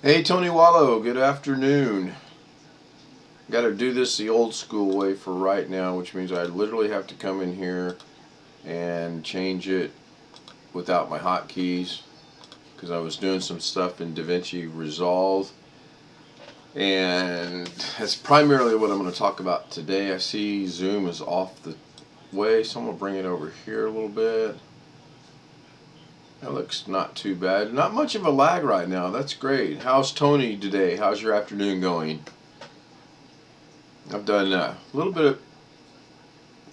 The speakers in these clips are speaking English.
Hey Tony Wallow, good afternoon. Got to do this the old school way for right now, which means I literally have to come in here and change it without my hotkeys because I was doing some stuff in Davinci Resolve, and that's primarily what I'm going to talk about today. I see Zoom is off the way, so I'm going to bring it over here a little bit. That looks not too bad. Not much of a lag right now. That's great. How's Tony today? How's your afternoon going? I've done a little bit of,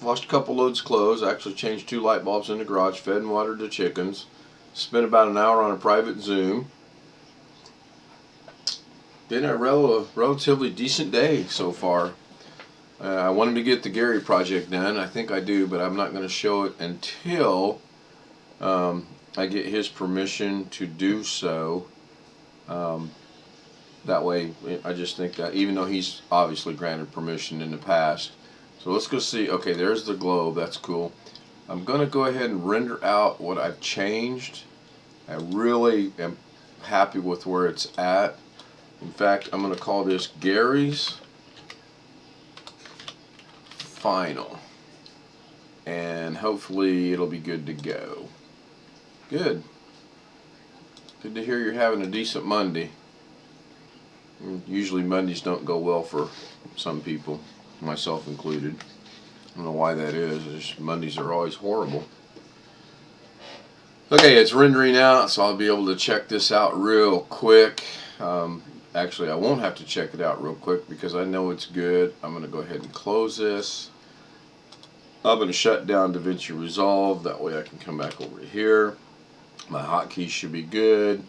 washed a couple loads of clothes, actually changed 2 light bulbs in the garage, fed and watered the chickens, spent about an hour on a private Zoom. Been a relatively decent day so far. I wanted to get the Gary project done. I think I do, but I'm not going to show it until I get his permission to do so. That way, I just think that even though he's obviously granted permission in the past. So let's go see. Okay, there's the globe. That's cool. I'm going to go ahead and render out what I've changed. I really am happy with where it's at. In fact, I'm going to call this Gary's Final. And hopefully it'll be good to go. Good. Good to hear you're having a decent Monday. Usually Mondays don't go well for some people, myself included. I don't know why that is. Just Mondays are always horrible. Okay, it's rendering out, so I'll be able to check this out real quick. Actually, I won't have to check it out real quick because I know it's good. I'm going to go ahead and close this. I'm going to shut down Davinci Resolve. That way I can come back over here. My hotkeys should be good.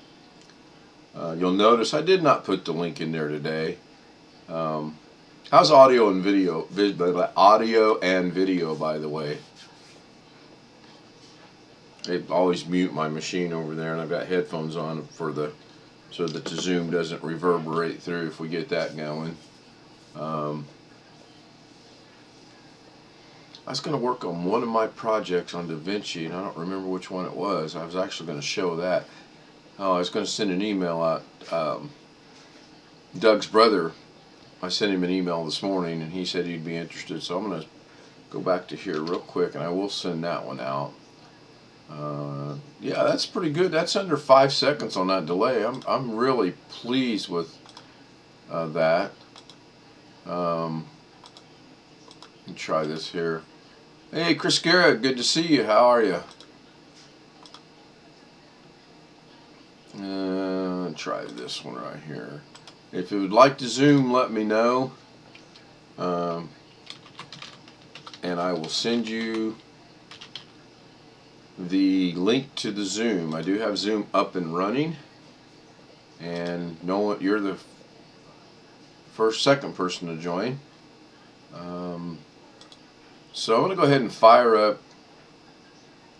You'll notice I did not put the link in there today. How's audio and video? Audio and video, by the way. I always mute my machine over there, and I've got headphones on so that the Zoom doesn't reverberate through if we get that going. I was going to work on one of my projects on Davinci, and I don't remember which one it was. I was actually going to show that. Oh, I was going to send an email out. Doug's brother, I sent him an email this morning, and he said he'd be interested. So I'm going to go back to here real quick, and I will send that one out. Yeah, that's pretty good. That's under 5 seconds on that delay. I'm really pleased with that. Let me try this here. Hey, Chris Garrett, good to see you. How are you? Try this one right here. If you would like to Zoom, let me know. And I will send you the link to the Zoom. I do have Zoom up and running. And you're the second person to join. So I'm going to go ahead and fire up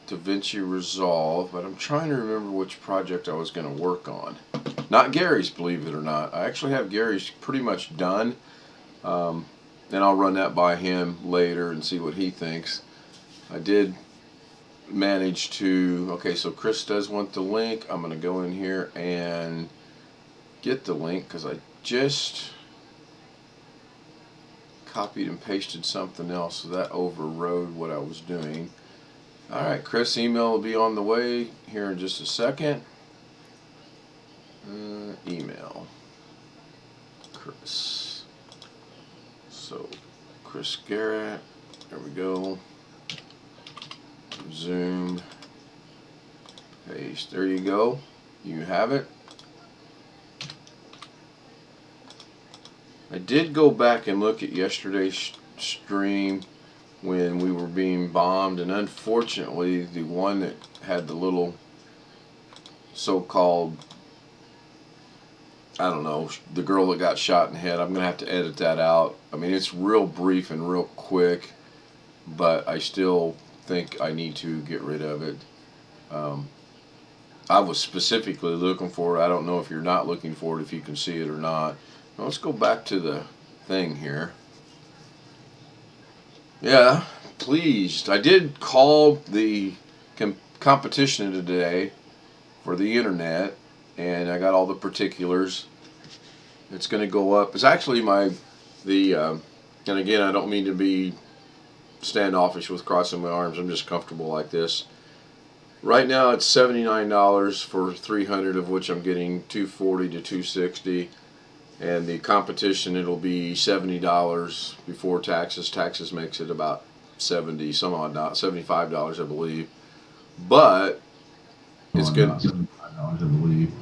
Davinci Resolve, but I'm trying to remember which project I was going to work on. Not Gary's, believe it or not. I actually have Gary's pretty much done, and I'll run that by him later and see what he thinks. I did manage to, okay, so Chris does want the link. I'm going to go in here and get the link because I just copied and pasted something else, so that overrode what I was doing. Alright, Chris' email will be on the way here in just a second. Email. Chris. So, Chris Garrett. There we go. Zoom. Paste. There you go. You have it. I did go back and look at yesterday's stream when we were being bombed, and unfortunately the one that had the little so-called, I don't know, the girl that got shot in the head, I'm going to have to edit that out. I mean, it's real brief and real quick, but I still think I need to get rid of it. I was specifically looking for it. I don't know if you're not looking for it, if you can see it or not. Now let's go back to the thing here. Yeah, pleased. I did call the competition today for the internet, and I got all the particulars. It's going to go up. It's actually and again, I don't mean to be standoffish with crossing my arms. I'm just comfortable like this. Right now it's $79 for 300, of which I'm getting 240 to 260, and the competition it'll be $70 before taxes. Taxes makes it about 70 some odd, not $75 I believe. But it's good. $75 I believe.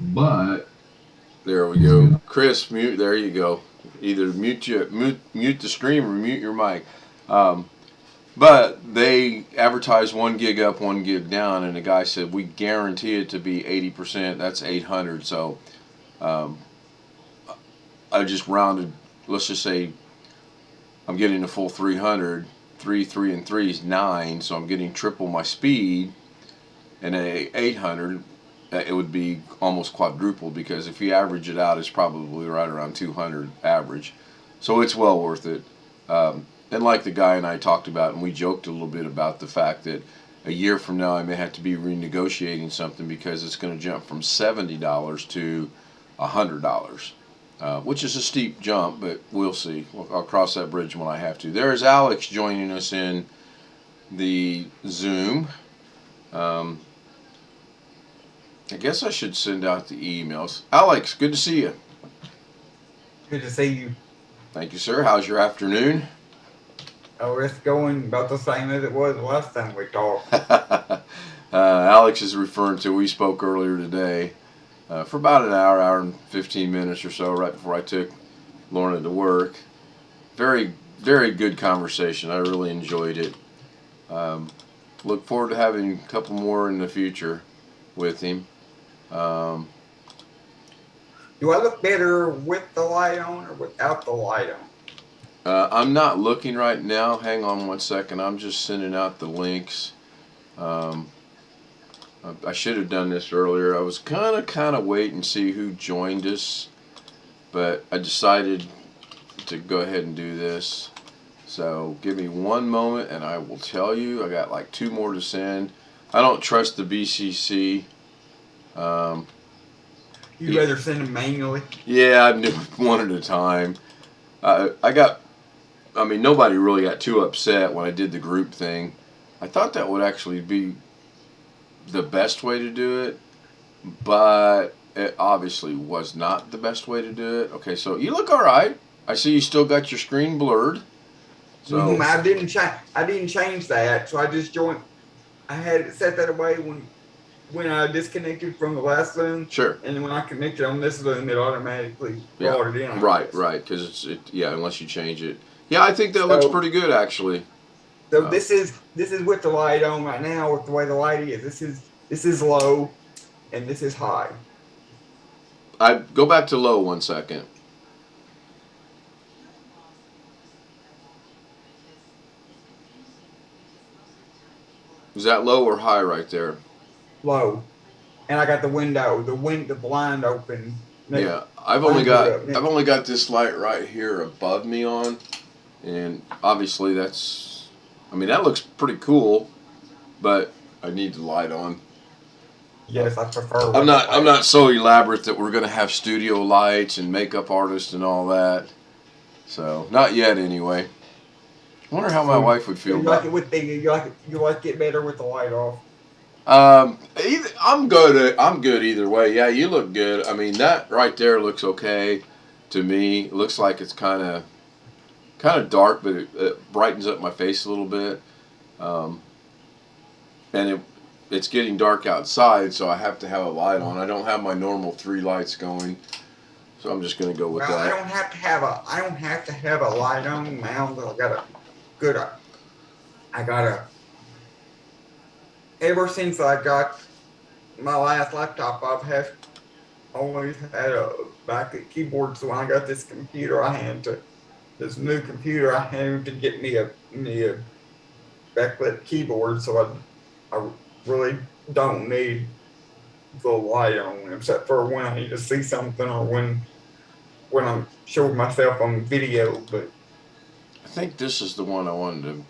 But there we go. Chris, mute. There you go. Either mute the stream or mute your mic. But they advertised 1 gig up, 1 gig down, and the guy said we guarantee it to be 80%. That's 800. So I just rounded. Let's just say I'm getting a full 300. 3 and 3 is 9, so I'm getting triple my speed. And at 800, it would be almost quadruple, because if you average it out, it's probably right around 200 average. So it's well worth it. And like the guy and I talked about, and we joked a little bit about the fact that a year from now I may have to be renegotiating something, because it's going to jump from $70 to $100, which is a steep jump, but we'll see. I'll cross that bridge when I have to. There's Alex joining us in the Zoom. I guess I should send out the emails. Alex, good to see you. Good to see you. Thank you, sir. How's your afternoon? Oh, it's going about the same as it was last time we talked. Alex is referring to, we spoke earlier today for about an hour and 15 minutes or so, right before I took Lorna to work. Very, very good conversation. I really enjoyed it. Look forward to having a couple more in the future with him. Do I look better with the light on or without the light on? I'm not looking right now. Hang on one second. I'm just sending out the links. I should have done this earlier. I was kind of waiting and see who joined us, but I decided to go ahead and do this. So give me one moment and I will tell you. I got like 2 more to send. I don't trust the BCC. You'd rather send them manually? Yeah, I do one at a time. Nobody really got too upset when I did the group thing. I thought that would actually be the best way to do it, but it obviously was not the best way to do it. Okay, so you look all right. I see you still got your screen blurred. So I didn't change that, so I just joined. I had it set that away when I disconnected from the last Zoom. Sure. And then when I connected on this Zoom, it automatically brought it in. Right, because unless you change it. Yeah, I think that looks pretty good actually. So this is with the light on right now, with the way the light is. This is low, and this is high. I go back to low 1 second. Is that low or high right there? Low. And I got the blind open. Yeah, I've only got this light right here above me on, and obviously that looks pretty cool, but I need the light on. Yes, I prefer. I'm not so elaborate that we're gonna have studio lights and makeup artists and all that. So not yet, anyway. I wonder how my wife would feel about it. You like it better with the light off. I'm good either way. Yeah, you look good. I mean, that right there looks okay to me. It looks like it's kind of dark, but it brightens up my face a little bit. And it's getting dark outside, so I have to have a light on. I don't have my normal 3 lights going, so I'm just going to go with that. I don't have to have a light on now. Ever since I got my last laptop, I've always had a backlit keyboard. So when I got this new computer, I had to get me a backlit keyboard. So I really don't need the light on, except for when I need to see something or when I'm showing myself on video. But I think this is the one I wanted to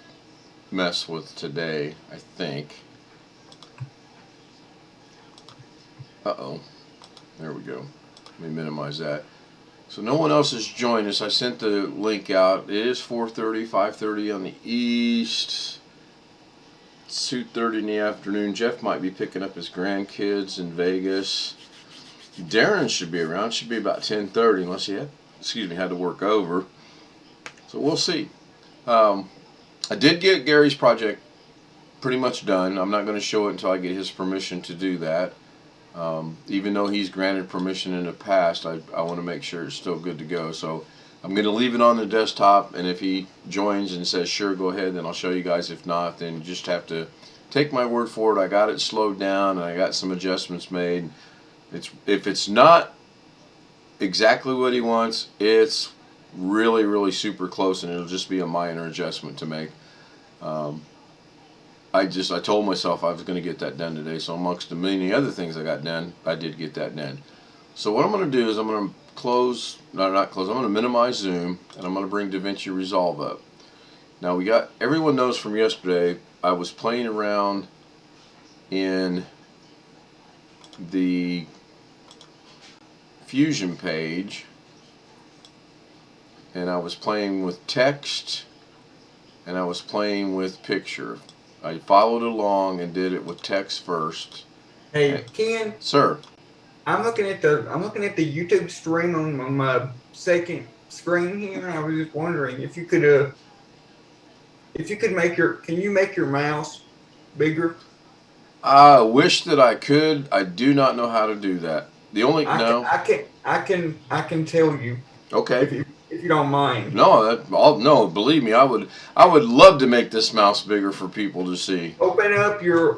mess with today, I think. Uh-oh. There we go. Let me minimize that. So no one else has joined us. I sent the link out. It is 4:30, 5:30 on the east. It's 2:30 in the afternoon. Jeff might be picking up his grandkids in Vegas. Darren should be around. Should be about 10:30 unless he had to work over. So we'll see. I did get Gary's project pretty much done. I'm not going to show it until I get his permission to do that. Even though he's granted permission in the past, I want to make sure it's still good to go. So I'm going to leave it on the desktop, and if he joins and says sure, go ahead, then I'll show you guys. If not, then you just have to take my word for it. I got it slowed down, and I got some adjustments made. If it's not exactly what he wants, it's really, really super close, and it'll just be a minor adjustment to make. I told myself I was going to get that done today, so amongst the many other things I got done, I did get that done. So what I'm going to do is I'm going to I'm going to minimize Zoom, and I'm going to bring Davinci Resolve up. Now everyone knows from yesterday, I was playing around in the Fusion page, and I was playing with text, and I was playing with picture. I followed along and did it with text first. Hey, Ken. Sir. I'm looking at the YouTube stream on my second screen here, and I was just wondering if you could can you make your mouse bigger? I wish that I could. I do not know how to do that. I can tell you. Okay. If you don't mind. No, believe me, I would love to make this mouse bigger for people to see. Open up your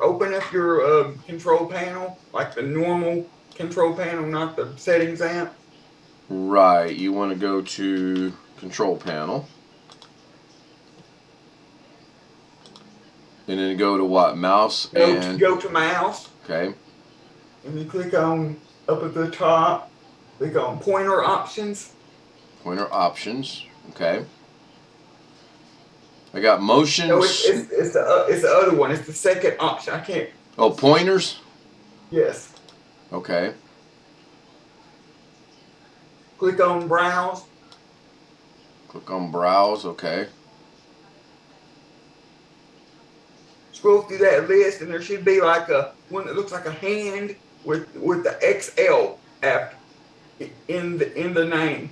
control panel, like the normal control panel, not the settings app. Right. You want to go to control panel. And then go to what? Mouse and go to mouse. Okay. And you click on up at the top. Click on pointer options. Pointer options. Okay. I got motions. No, it's the other one. It's the second option. I can't. Oh, pointers? Yes. Okay. Click on browse. Click on browse. Okay. Scroll through that list, and there should be like one that looks like a hand with the XL app in the name,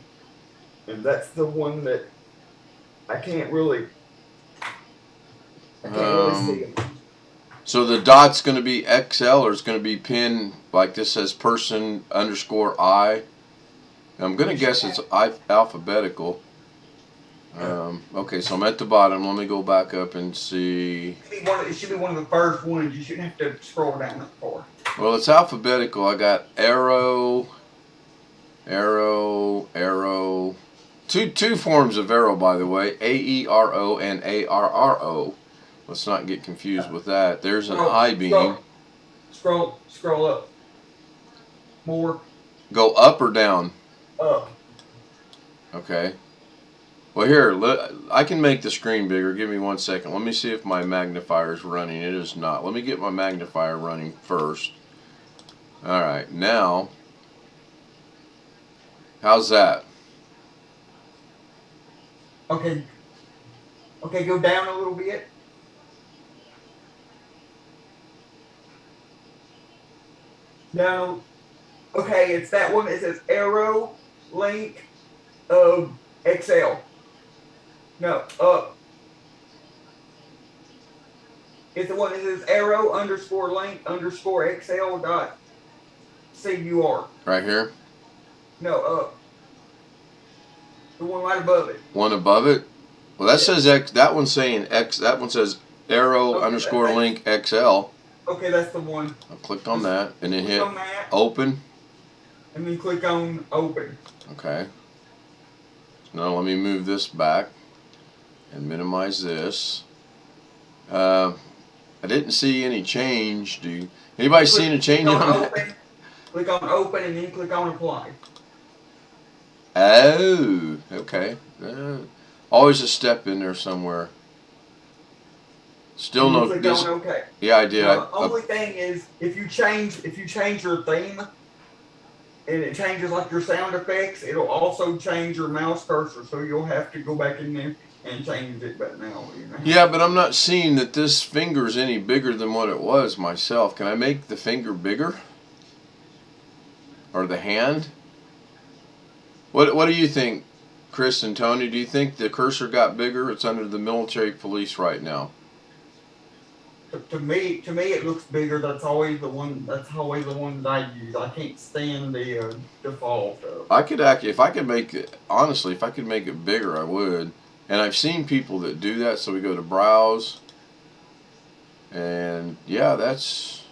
and that's the one that I can't really see it. So the dot's going to be XL, or it's going to be pin like this says person _I. I'm going to guess it's alphabetical. Okay, so I'm at the bottom. Let me go back up and see. It should be one of the first ones. You shouldn't have to scroll down that far. Well, it's alphabetical. I got arrow. Two forms of arrow, by the way. AERO and ARRO. Let's not get confused with that. There's an I-beam. Scroll up. More. Go up or down? Up. Okay. Well, here, I can make the screen bigger. Give me 1 second. Let me see if my magnifier is running. It is not. Let me get my magnifier running first. All right, now, how's that? Okay, go down a little bit. Down. Okay, it's that one. It says arrow link XL. No, up. It's the one that says arrow _link _XL dot CUR. Right here? No, up. The one right above it. One above it? Well, that says X. That one's saying X. That one says arrow _link XL. Okay, that's the one. I'll click on that and then hit that, open. and then click on open. Okay. Now let me move this back and minimize this. I didn't see any change. Anybody see any change on that? Click on open and then click on apply. Oh, okay. Always a step in there somewhere. Still no. Click on okay. Yeah, I did. The only thing is, if you change your theme, and it changes like your sound effects. It'll also change your mouse cursor, so you'll have to go back in there and change it. But now, you know. Yeah, but I'm not seeing that this finger's any bigger than what it was myself. Can I make the finger bigger? Or the hand? What do you think, Chris and Tony? Do you think the cursor got bigger? It's under the military police right now. To me, it looks bigger. That's always the one. That's always the one that I use. I can't stand the default. I could actually, if I could make it, honestly, if I could make it bigger, I would. And I've seen people that do that. So we go to browse, and yeah, that's.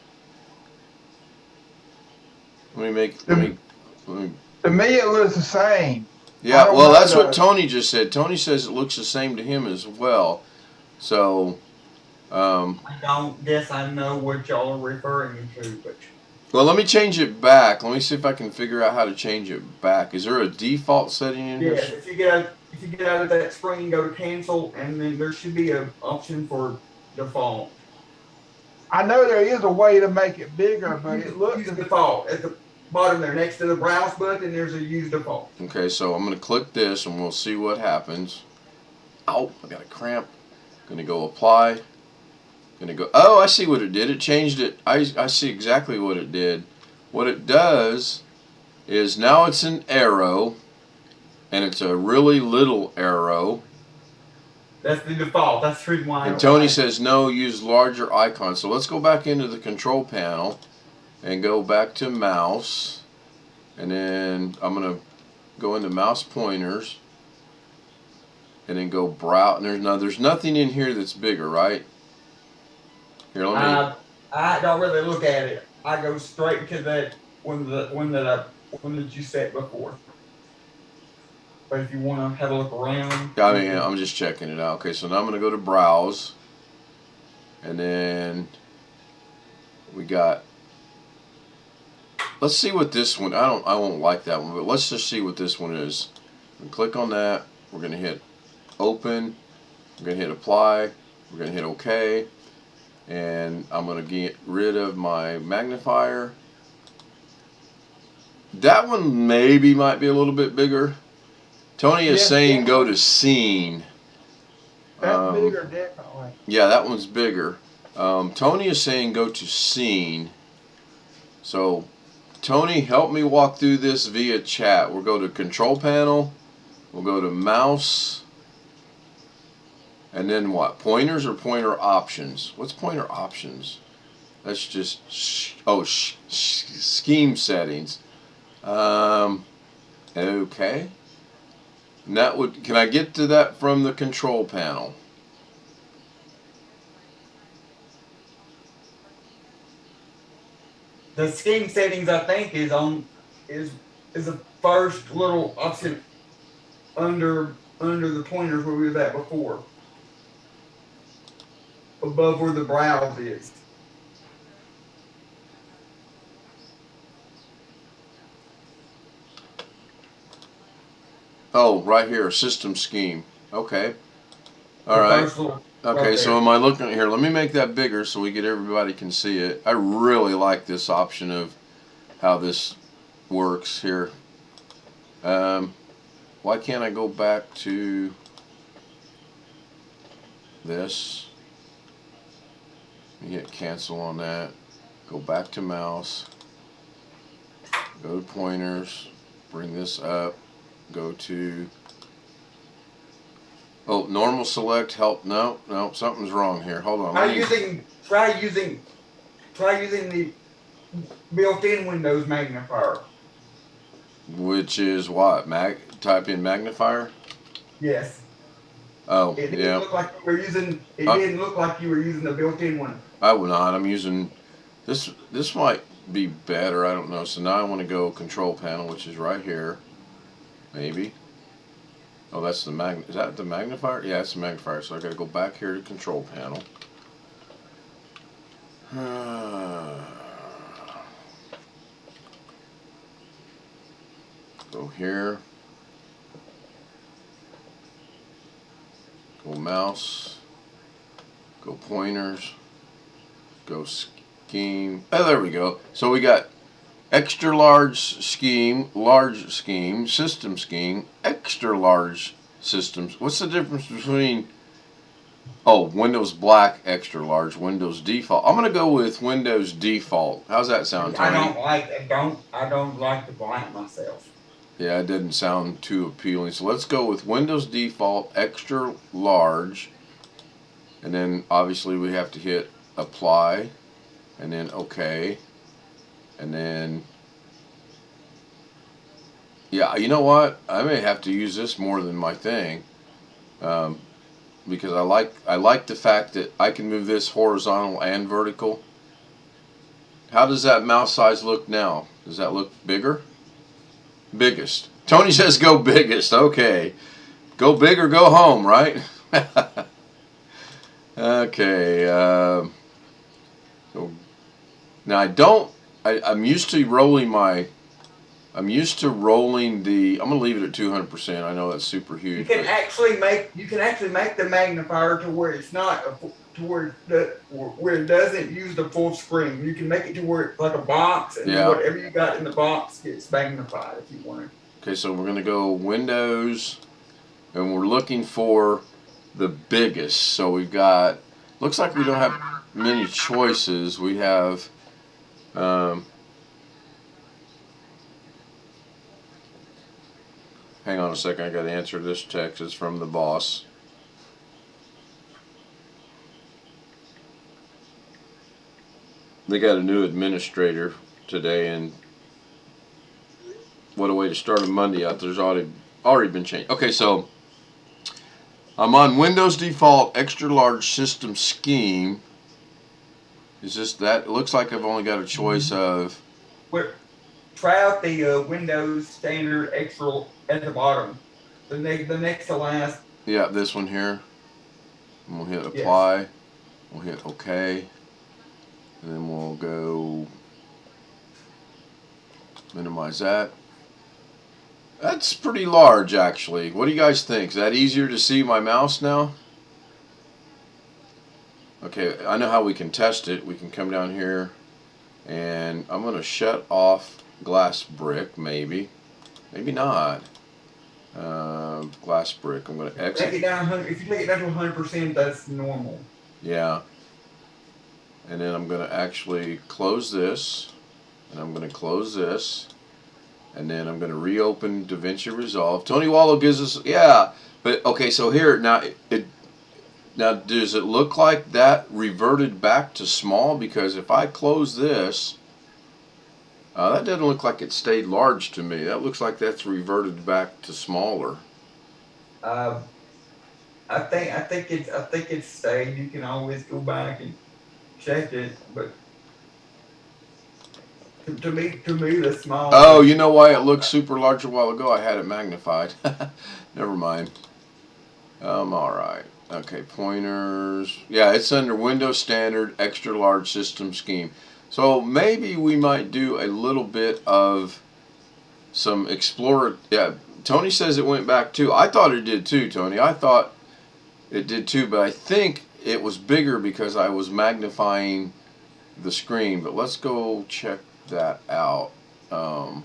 Let me. To me, it looks the same. Yeah, well, that's what Tony just said. Tony says it looks the same to him as well. So. I don't guess I know what y'all are referring to, but. Well, let me change it back. Let me see if I can figure out how to change it back. Is there a default setting in here? Yes, if you get out of that screen, go to cancel, and then there should be an option for default. I know there is a way to make it bigger, but it looks use default at the bottom there, next to the browse button. There's a use default. Okay, so I'm going to click this, and we'll see what happens. Ow! I got a cramp. Going to go apply. Going to go. Oh, I see what it did. It changed it. I see exactly what it did. What it does is now it's an arrow, and it's a really little arrow. That's the default. That's the reason why. And Tony says no, use larger icons. So let's go back into the control panel and go back to mouse. And then I'm going to go into mouse pointers and then go browse. And there's nothing in here that's bigger, right? Here, let me. I don't really look at it. I go straight to that one that you set before. But if you want to have a look around. I mean, I'm just checking it out. Okay, so now I'm going to go to browse. And then we got. Let's see what this one. I won't like that one, but let's just see what this one is. And click on that. We're going to hit open. We're going to hit apply. We're going to hit OK. And I'm going to get rid of my magnifier. That one maybe might be a little bit bigger. Tony is saying go to scene. That's bigger, definitely. Yeah, that one's bigger. Tony is saying go to scene. So, Tony, help me walk through this via chat. We'll go to control panel. We'll go to mouse. And then what? Pointers or pointer options? What's pointer options? That's just scheme settings. Okay. And that would. Can I get to that from the control panel? The scheme settings, I think, is the first little option under the pointers where we were at before. Above where the browse is. Oh, right here, system scheme. Okay. All right. Okay, so am I looking at here? Let me make that bigger so everybody can see it. I really like this option of how this works here. Why can't I go back to this? Hit cancel on that. Go back to mouse. Go to pointers. Bring this up. Go to. Oh, normal select help. No, something's wrong here. Hold on. Try using the built-in Windows magnifier. Which is what? Type in magnifier. Yes. Oh, it didn't yeah. Look like you were using. It didn't look like you were using the built-in one. I will not. I'm using this. This might be better. I don't know. So now I want to go control panel, which is right here. Maybe. Oh, that's the is that the magnifier? Yeah, it's the magnifier. So I got to go back here to control panel. Go here. Go mouse. Go pointers. Go scheme. Oh, there we go. So we got extra large scheme, large scheme, system scheme, extra large systems. What's the difference between, oh, Windows black, extra large, Windows default? I'm gonna go with Windows default. How's that sound, Tony? I don't like the black myself. Yeah, it didn't sound too appealing. So let's go with Windows default, extra large, and then obviously we have to hit apply, and then OK, and then yeah, you know what? I may have to use this more than my thing, because I like the fact that I can move this horizontal and vertical. How does that mouse size look now? Does that look bigger? Biggest. Tony says go biggest. Okay. Go big or go home, right? Okay. So now I'm used to rolling I'm used to rolling the, I'm going to leave it at 200%. I know that's super huge. You can actually make the magnifier to where it's not where it doesn't use the full screen. You can make it to where it's like a box, and whatever you got in the box gets magnified if you want it. Okay, so we're going to go Windows, and we're looking for the biggest. So we've got, looks like we don't have many choices. We have hang on a second, I got to answer this text. It's from the boss. They got a new administrator today, and what a way to start a Monday out. There's already been changed. Okay, so I'm on Windows default extra large system scheme. Is this that? It looks like I've only got a choice of. Try out the Windows standard extra at the bottom. The next to last. Yeah, this one here. And we'll hit apply. Yes. We'll hit OK. And then we'll go minimize that. That's pretty large, actually. What do you guys think? Is that easier to see my mouse now? Okay, I know how we can test it. We can come down here, and I'm going to shut off glass brick, maybe. Maybe not. Glass brick. I'm going to exit. If you take it down to 100%, that's normal. Yeah. And then I'm going to actually close this, and I'm going to close this, and then I'm going to reopen Davinci Resolve. Tony Wallow gives us, yeah, but okay, so here, now, now does it look like that reverted back to small? Because if I close this, that doesn't look like it stayed large to me. That looks like that's reverted back to smaller. I think it's stayed. You can always go back and check it, but to me the small. Oh, you know why it looked super large a while ago? I had it magnified. Never mind. All right. Okay, pointers. Yeah, it's under Windows Standard Extra Large System Scheme. So maybe we might do a little bit of some Explorer. Yeah, Tony says it went back too. I thought it did too, Tony. I thought it did too, but I think it was bigger because I was magnifying the screen. But let's go check that out. I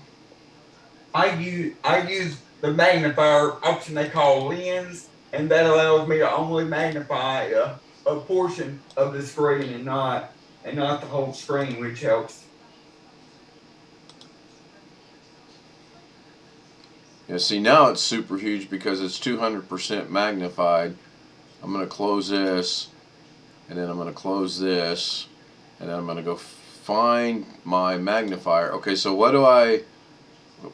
use the magnifier option they call lens, and that allows me to only magnify a portion of the screen and not the whole screen, which helps. Yeah, see, now it's super huge because it's 200% magnified. I'm going to close this, and then I'm going to close this, and then I'm going to go find my magnifier. Okay, so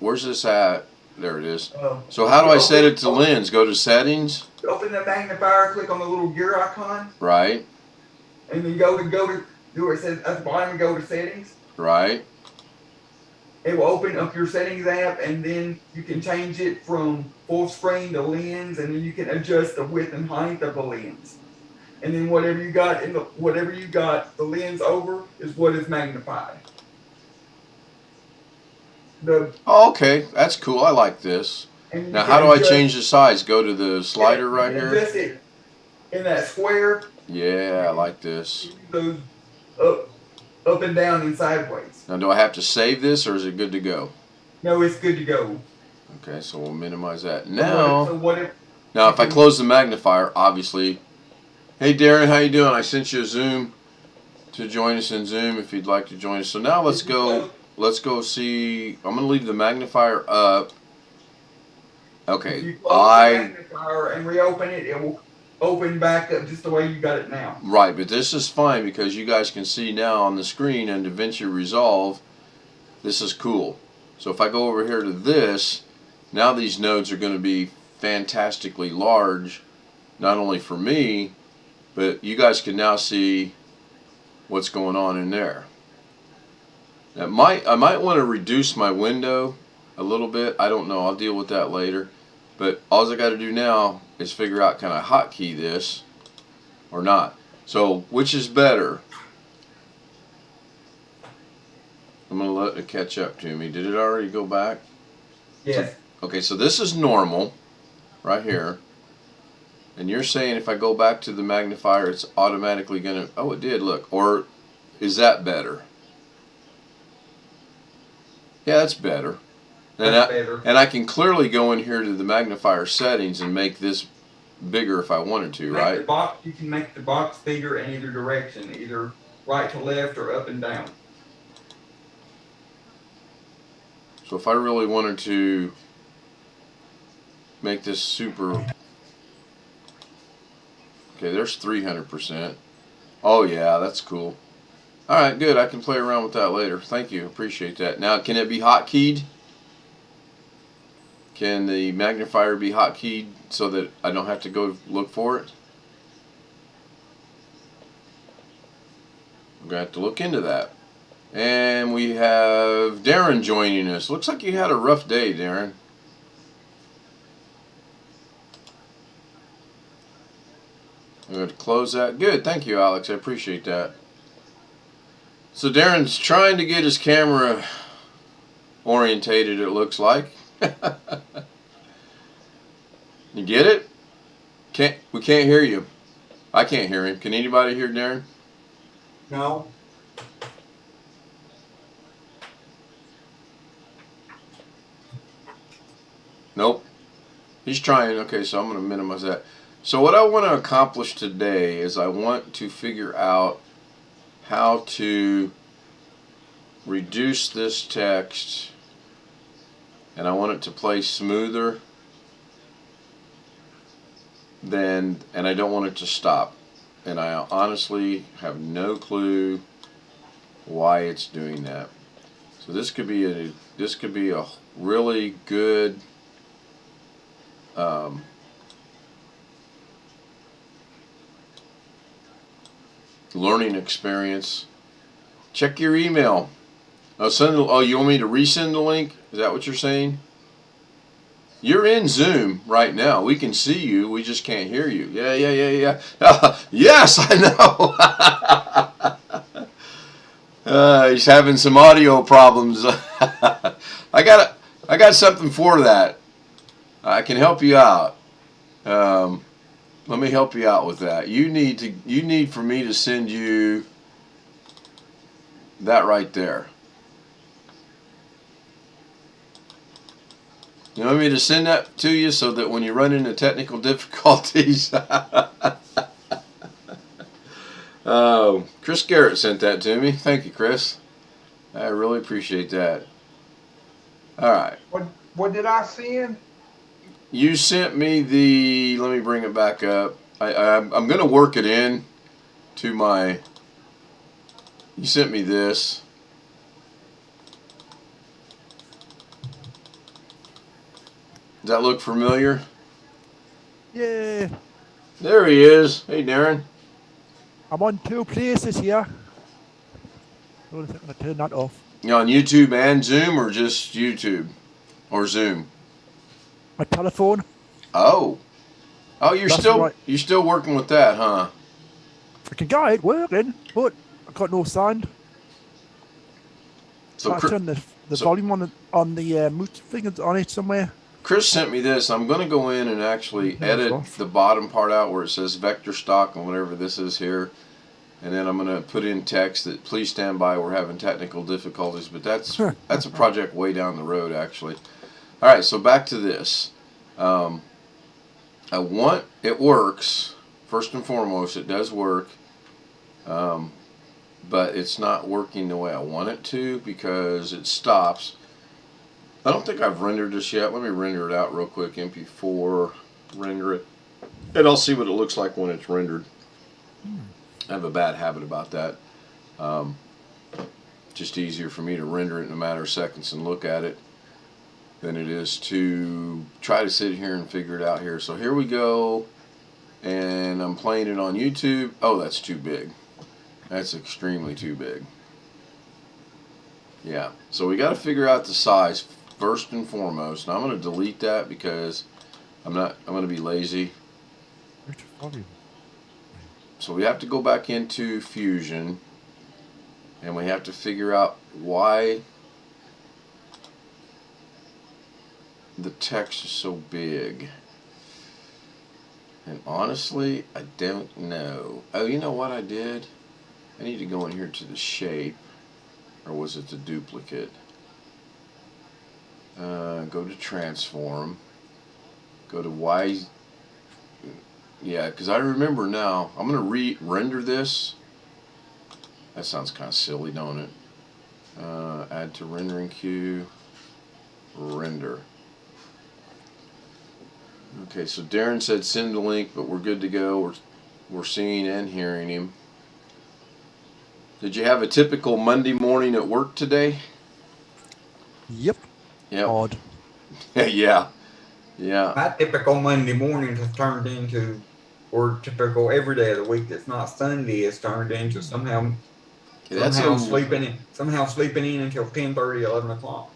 where's this at? There it is. So how do I set it to lens? Go to settings. Open the magnifier, click on the little gear icon. Right. And then go to where it says at the bottom, go to settings. Right. It will open up your settings app, and then you can change it from full screen to lens, and then you can adjust the width and height of the lens. And then whatever you got the lens over is what is magnified. Okay, that's cool. I like this. Now, how do I change the size? Go to the slider right here. Adjust it in that square. Yeah, I like this. Those up up and down and sideways. Now, do I have to save this, or is it good to go? No, it's good to go. Okay, so we'll minimize that. So Now, what if now if I close the magnifier, obviously, hey Darren, how you doing? I sent you a Zoom to join us in Zoom if you'd like to join us. So now let's go. Let's go see. I'm gonna leave the magnifier up. if Okay, you close the magnifier and reopen it, it will open back up just the way you got it now. right, but this is fine because you guys can see now on the screen in Davinci Resolve. This is cool. So if I go over here to this, now these nodes are going to be fantastically large, not only for me, but you guys can now see what's going on in there. I might want to reduce my window a little bit. I don't know. I'll deal with that later. But all I got to do now is figure out, can I hotkey this or not? So which is better? I'm going to let it catch up to me. Did it already go back? Yes. Okay, so this is normal right here. And you're saying if I go back to the magnifier, it's automatically going to... Oh, it did, look. Or is that better? Yeah, that's better. That's better. And I can clearly go in here to the magnifier settings and make this bigger if I wanted to, Make right? the box, you can make the box bigger in either direction, either right to left or up and down. So if I really wanted to make this super... Okay, there's 300%. Oh yeah, that's cool. Alright, good. I can play around with that later. Thank you. Appreciate that. Now, can it be hotkeyed? Can the magnifier be hotkeyed so that I don't have to go look for it? I'm going to have to look into that. And we have Darren joining us. Looks like you had a rough day, Darren. I'm going to close that. Good. Thank you, Alex. I appreciate that. So Darren's trying to get his camera orientated, it looks like. You get it? We can't hear you. I can't hear him. Can anybody hear Darren? No. Nope. He's trying. Okay, so I'm going to minimize that. So what I want to accomplish today is I want to figure out how to reduce this text, and I want it to play smoother and I don't want it to stop. And I honestly have no clue why it's doing that. So this could be a really good learning experience. Check your email. Oh, you want me to resend the link? Is that what you're saying? You're in Zoom right now. We can see you. We just can't hear you. Yeah. Yes, I know. He's having some audio problems. I got something for that. I can help you out. Let me help you out with that. You need for me to send you that right there. You want me to send that to you so that when you run into technical difficulties... Oh, Chris Garrett sent that to me. Thank you, Chris. I really appreciate that. All right. What did I send? You sent me the... Let me bring it back up. I'm going to work it in to my... You sent me this. Does that look familiar? Yeah, There he is. Hey, Darren. I'm on two places here. I'm going to turn that off. You on YouTube and Zoom, or just YouTube? Or Zoom? My telephone. Oh. Oh, you're That's still right. you're still working with that, huh? I can get it working, but I've got no sound. So I turn the volume on the mute thing on it somewhere. Chris sent me this. I'm going to go in and actually edit the bottom part out where it says vector stock and whatever this is here. And then I'm going to put in text that please stand by, we're having technical difficulties, but that's a project way down the road, actually. All right, so back to this. It works. First and foremost, it does work. But it's not working the way I want it to because it stops. I don't think I've rendered this yet. Let me render it out real quick. MP4, render it. And I'll see what it looks like when it's rendered. I have a bad habit about that. Just easier for me to render it in a matter of seconds and look at it than it is to try to sit here and figure it out here. So here we go. And I'm playing it on YouTube. Oh, that's too big. That's extremely too big. Yeah, so we got to figure out the size first and foremost. Now I'm going to delete that because I'm going to be lazy. So we have to go back into Fusion and we have to figure out why the text is so big. And honestly, I don't know. Oh, you know what I did? I need to go in here to the shape, or was it the duplicate? Go to transform, go to Y. Yeah, because I remember now. I'm going to re-render this. That sounds kind of silly, don't it? Add to rendering queue, render. Okay, so Darren said send the link, but we're good to go. We're seeing and hearing him. Did you have a typical Monday morning at work today? Yep. Yep. Odd. Yeah. Yeah. My typical Monday morning has turned into, or typical every day of the week that's not Sunday is turned into somehow sleeping in until 10:30, 11 o'clock.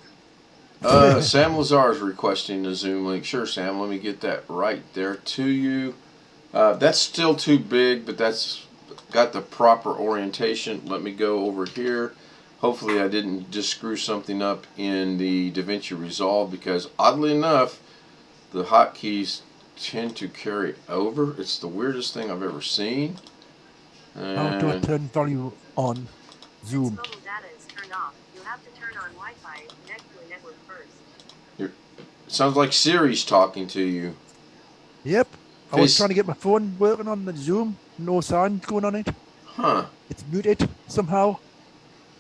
Sam Lazar is requesting the Zoom link. Sure, Sam. Let me get that right there to you. That's still too big, but that's got the proper orientation. Let me go over here. Hopefully I didn't just screw something up in the Davinci Resolve because oddly enough, the hotkeys tend to carry over. It's the weirdest thing I've ever seen. How do I turn volume on? Zoom. Since mobile data is turned off, you have to turn on Wi-Fi and connect to a network first. It sounds like Siri's talking to you. Yep. I was trying to get my phone working on the Zoom. No sound going on it. Huh. It's muted somehow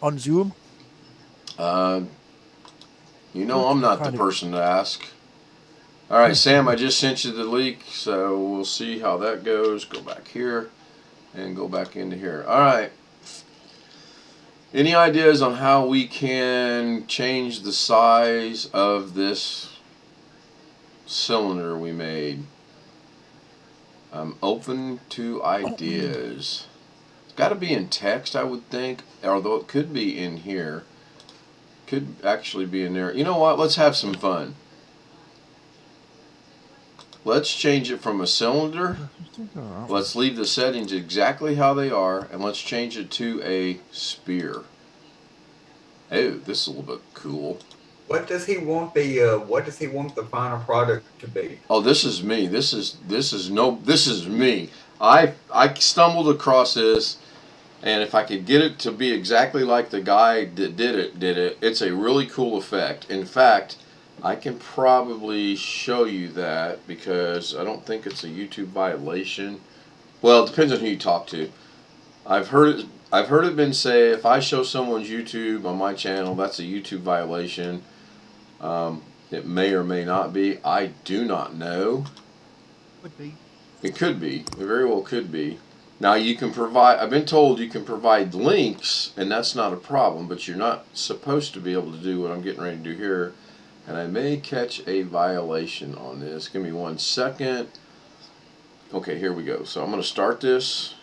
on Zoom. I'm not the person to ask. All right, Sam, I just sent you the link, so we'll see how that goes. Go back here and go back into here. All right. Any ideas on how we can change the size of this cylinder we made? I'm open to ideas. It's got to be in text, I would think, although it could be in here. Could actually be in there. You know what? Let's have some fun. Let's change it from a cylinder. Let's leave the settings exactly how they are, and let's change it to a spear. Oh, this is a little bit cool. What does he want the final product to be? Oh, this is me. This is me. I stumbled across this, and if I could get it to be exactly like the guy that did it, it's a really cool effect. In fact, I can probably show you that because I don't think it's a YouTube violation. Well, it depends on who you talk to. I've heard it been say if I show someone's YouTube on my channel, that's a YouTube violation. It may or may not be. I do not know. Could be. It could be. It very well could be. Now you can provide. I've been told you can provide links, and that's not a problem. But you're not supposed to be able to do what I'm getting ready to do here. And I may catch a violation on this. Give me 1 second. Okay, here we go. So I'm going to start this,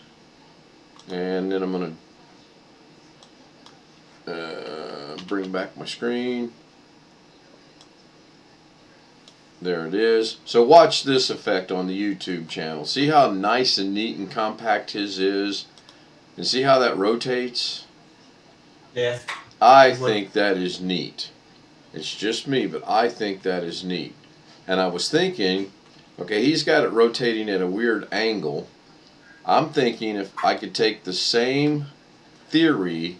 and then I'm going to bring back my screen. There it is. So watch this effect on the YouTube channel. See how nice and neat and compact his is? And see how that rotates? Yes. I think that is neat. It's just me, but I think that is neat. And I was thinking, okay, he's got it rotating at a weird angle. I'm thinking if I could take the same theory,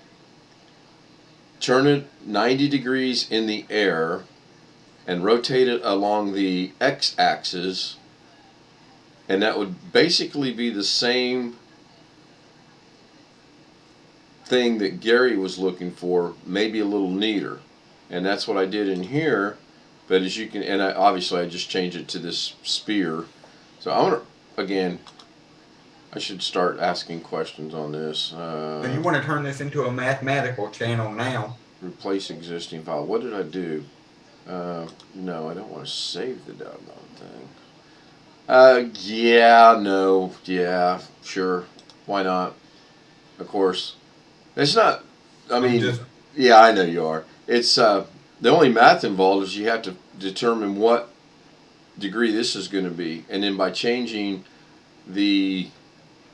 turn it 90 degrees in the air, and rotate it along the x-axis, and that would basically be the same thing that Gary was looking for, maybe a little neater. And that's what I did in here. But as you can, and obviously I just changed it to this spear. So I'm gonna, again, I should start asking questions on this. So you want to turn this into a mathematical channel now? Replace existing file. What did I do? No, I don't want to save the doggone thing. Yeah, no, yeah, sure. Why not? Of course. It's not, I mean, yeah, I know you are. It's, the only math involved is you have to determine what degree this is going to be. And then by changing the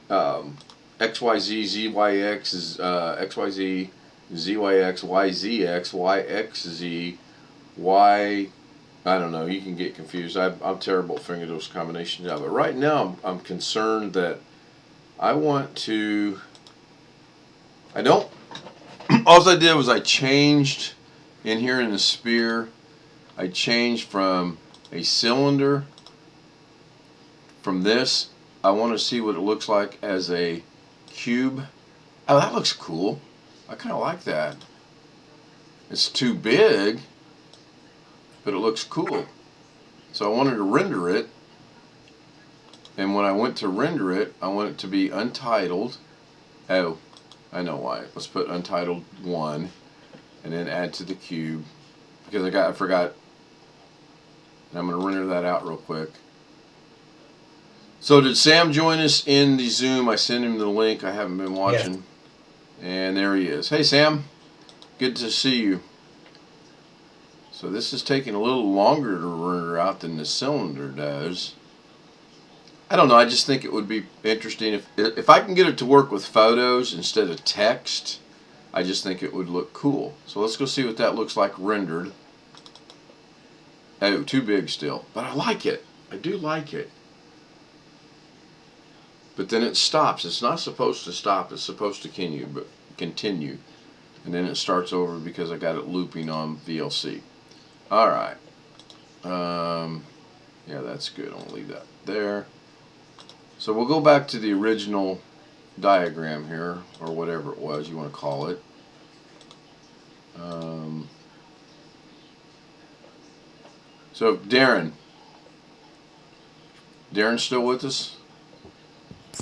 XYZ, ZYX is XYZ, ZYX, YZX, YXZ, Y, I don't know, you can get confused. I'm terrible at figuring those combinations out. But right now I'm concerned that I want to, I don't, all I did was I changed in here in the spear, I changed from a cylinder, from this, I want to see what it looks like as a cube. Oh, that looks cool. I kind of like that. It's too big, but it looks cool. So I wanted to render it, and when I went to render it, I want it to be untitled. Oh, I know why. Let's put untitled 1 and then add to the cube, because I forgot. And I'm going to render that out real quick. So did Sam join us in the Zoom? I sent him the link. I haven't been watching. Yes. And there he is. Hey Sam, good to see you. So this is taking a little longer to render out than the cylinder does. I don't know, I just think it would be interesting if I can get it to work with photos instead of text. I just think it would look cool. So let's go see what that looks like rendered. Oh, too big still. But I like it. I do like it. But then it stops. It's not supposed to stop. It's supposed to continue. And then it starts over because I got it looping on VLC. Alright. Yeah, that's good. I'll leave that there. So we'll go back to the original diagram here, or whatever it was you want to call it. So Darren's still with us?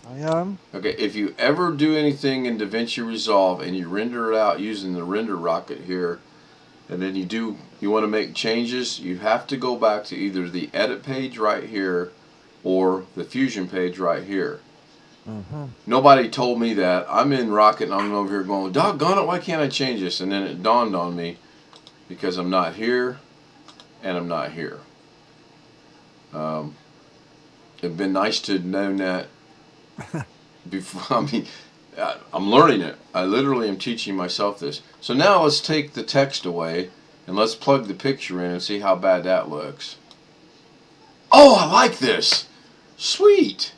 I am. Okay, if you ever do anything in Davinci Resolve and you render it out using the render rocket here, and then you want to make changes, you have to go back to either the edit page right here or the fusion page right here. Nobody told me that. I'm in Rocket and I'm over here going, doggone it, why can't I change this? And then it dawned on me, because I'm not here and I'm not here. It'd been nice to have known that before. I mean, I'm learning it. I literally am teaching myself this. So now let's take the text away and let's plug the picture in and see how bad that looks. Oh, I like this. Sweet.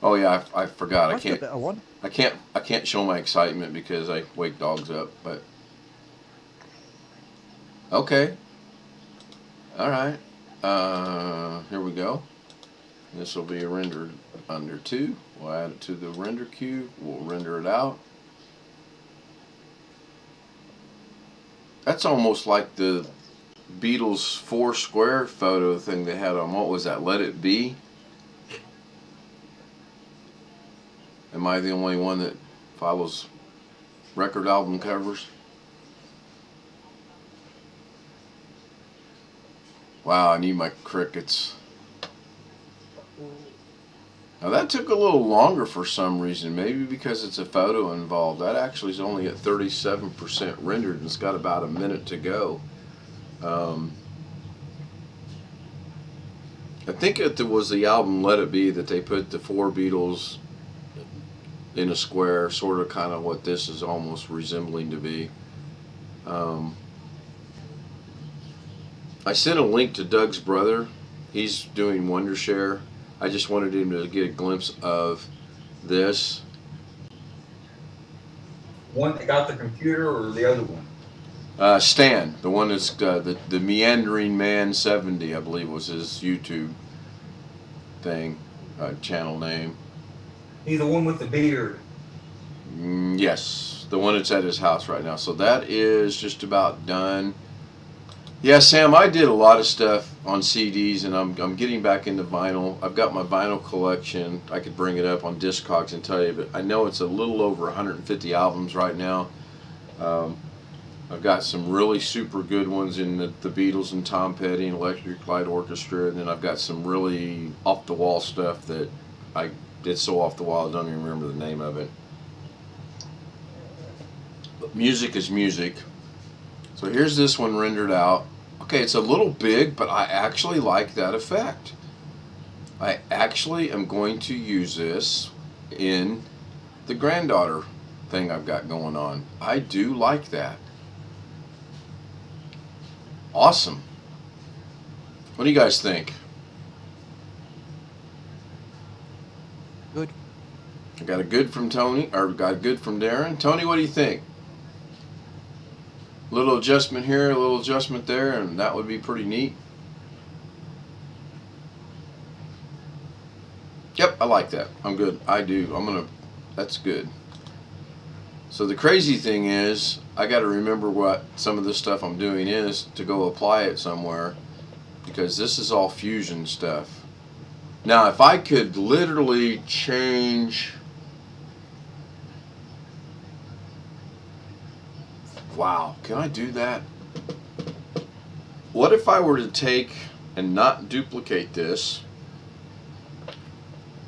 Oh yeah, I forgot. That's a better one. I can't show my excitement because I wake dogs up. But okay. All right. Here we go. This will be rendered under 2. We'll add it to the render queue. We'll render it out. That's almost like the Beatles 4 square photo thing they had on, what was that, Let It Be? Am I the only one that follows record album covers? Wow, I need my crickets. Now that took a little longer for some reason, maybe because it's a photo involved. That actually is only at 37% rendered and it's got about a minute to go. I think it was the album Let It Be that they put the 4 Beatles in a square, sort of kind of what this is almost resembling to be. I sent a link to Doug's brother. He's doing Wondershare. I just wanted him to get a glimpse of this. One that got the computer or the other one? Stan, the one that's the Meandering Man 70, I believe was his YouTube thing, channel name. He's the one with the beard. Yes, the one that's at his house right now. So that is just about done. Yeah, Sam, I did a lot of stuff on CDs, and I'm getting back into vinyl. I've got my vinyl collection. I could bring it up on Discogs and tell you, but I know it's a little over 150 albums right now. I've got some really super good ones in the Beatles and Tom Petty and Electric Light Orchestra, and then I've got some really off-the-wall stuff that I did so off-the-wall I don't even remember the name of it. But music is music. So here's this one rendered out. Okay, it's a little big, but I actually like that effect. I actually am going to use this in the granddaughter thing I've got going on. I do like that. Awesome. What do you guys think? Good. I got a good from Tony, or got a good from Darren. Tony, what do you think? A little adjustment here, a little adjustment there, and that would be pretty neat. Yep, I like that. I'm good. I do. That's good. So the crazy thing is, I got to remember what some of this stuff I'm doing is to go apply it somewhere, because this is all fusion stuff. Now, if I could literally change... Wow, can I do that? What if I were to take and not duplicate this?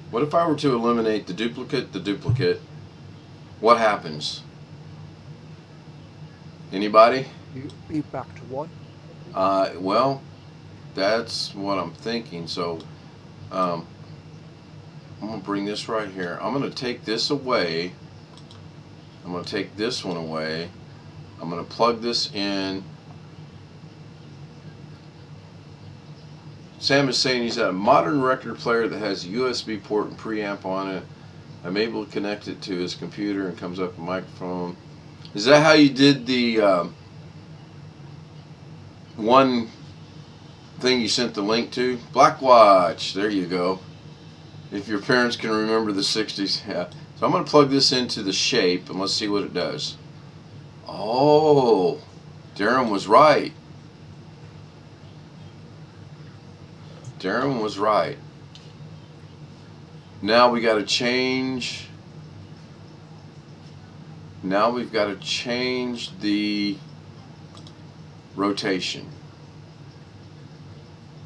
What if I were to eliminate the duplicate? What happens? Anybody? You be back to 1. Well, that's what I'm thinking. So, I'm going to bring this right here. I'm going to take this away. I'm going to take this one away. I'm going to plug this in. Sam is saying he's got a modern record player that has a USB port and preamp on it. I'm able to connect it to his computer and comes up a microphone. Is that how you did the one thing you sent the link to? Black Watch. There you go. If your parents can remember the 60s. Yeah. So I'm going to plug this into the shape and let's see what it does. Oh, Darren was right. Darren was right. Now we got to change. Now we've got to change the rotation.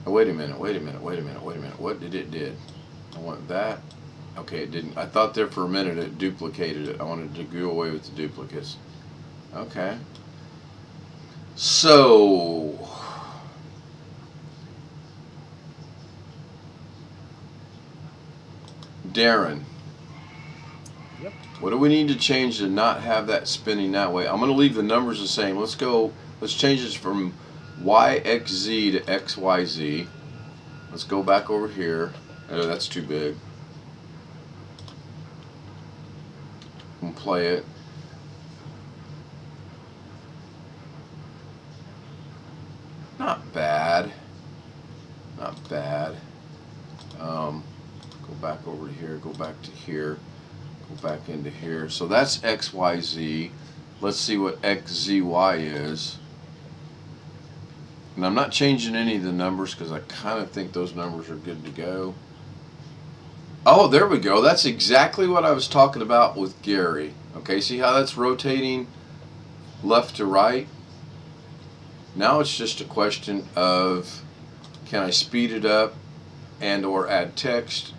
Oh, wait a minute. What did it did? I want that. Okay, it didn't. I thought there for a minute it duplicated it. I wanted to go away with the duplicates. Okay. So, Darren. Yep. What do we need to change to not have that spinning that way? I'm going to leave the numbers the same. Let's change this from YXZ to XYZ. Let's go back over here. Oh, that's too big. And play it. Not bad. Not bad. Go back over to here. Go back to here. Go back into here. So that's XYZ. Let's see what XZY is. And I'm not changing any of the numbers because I kind of think those numbers are good to go. Oh, there we go. That's exactly what I was talking about with Gary. Okay, see how that's rotating left to right? Now it's just a question of, can I speed it up and or add text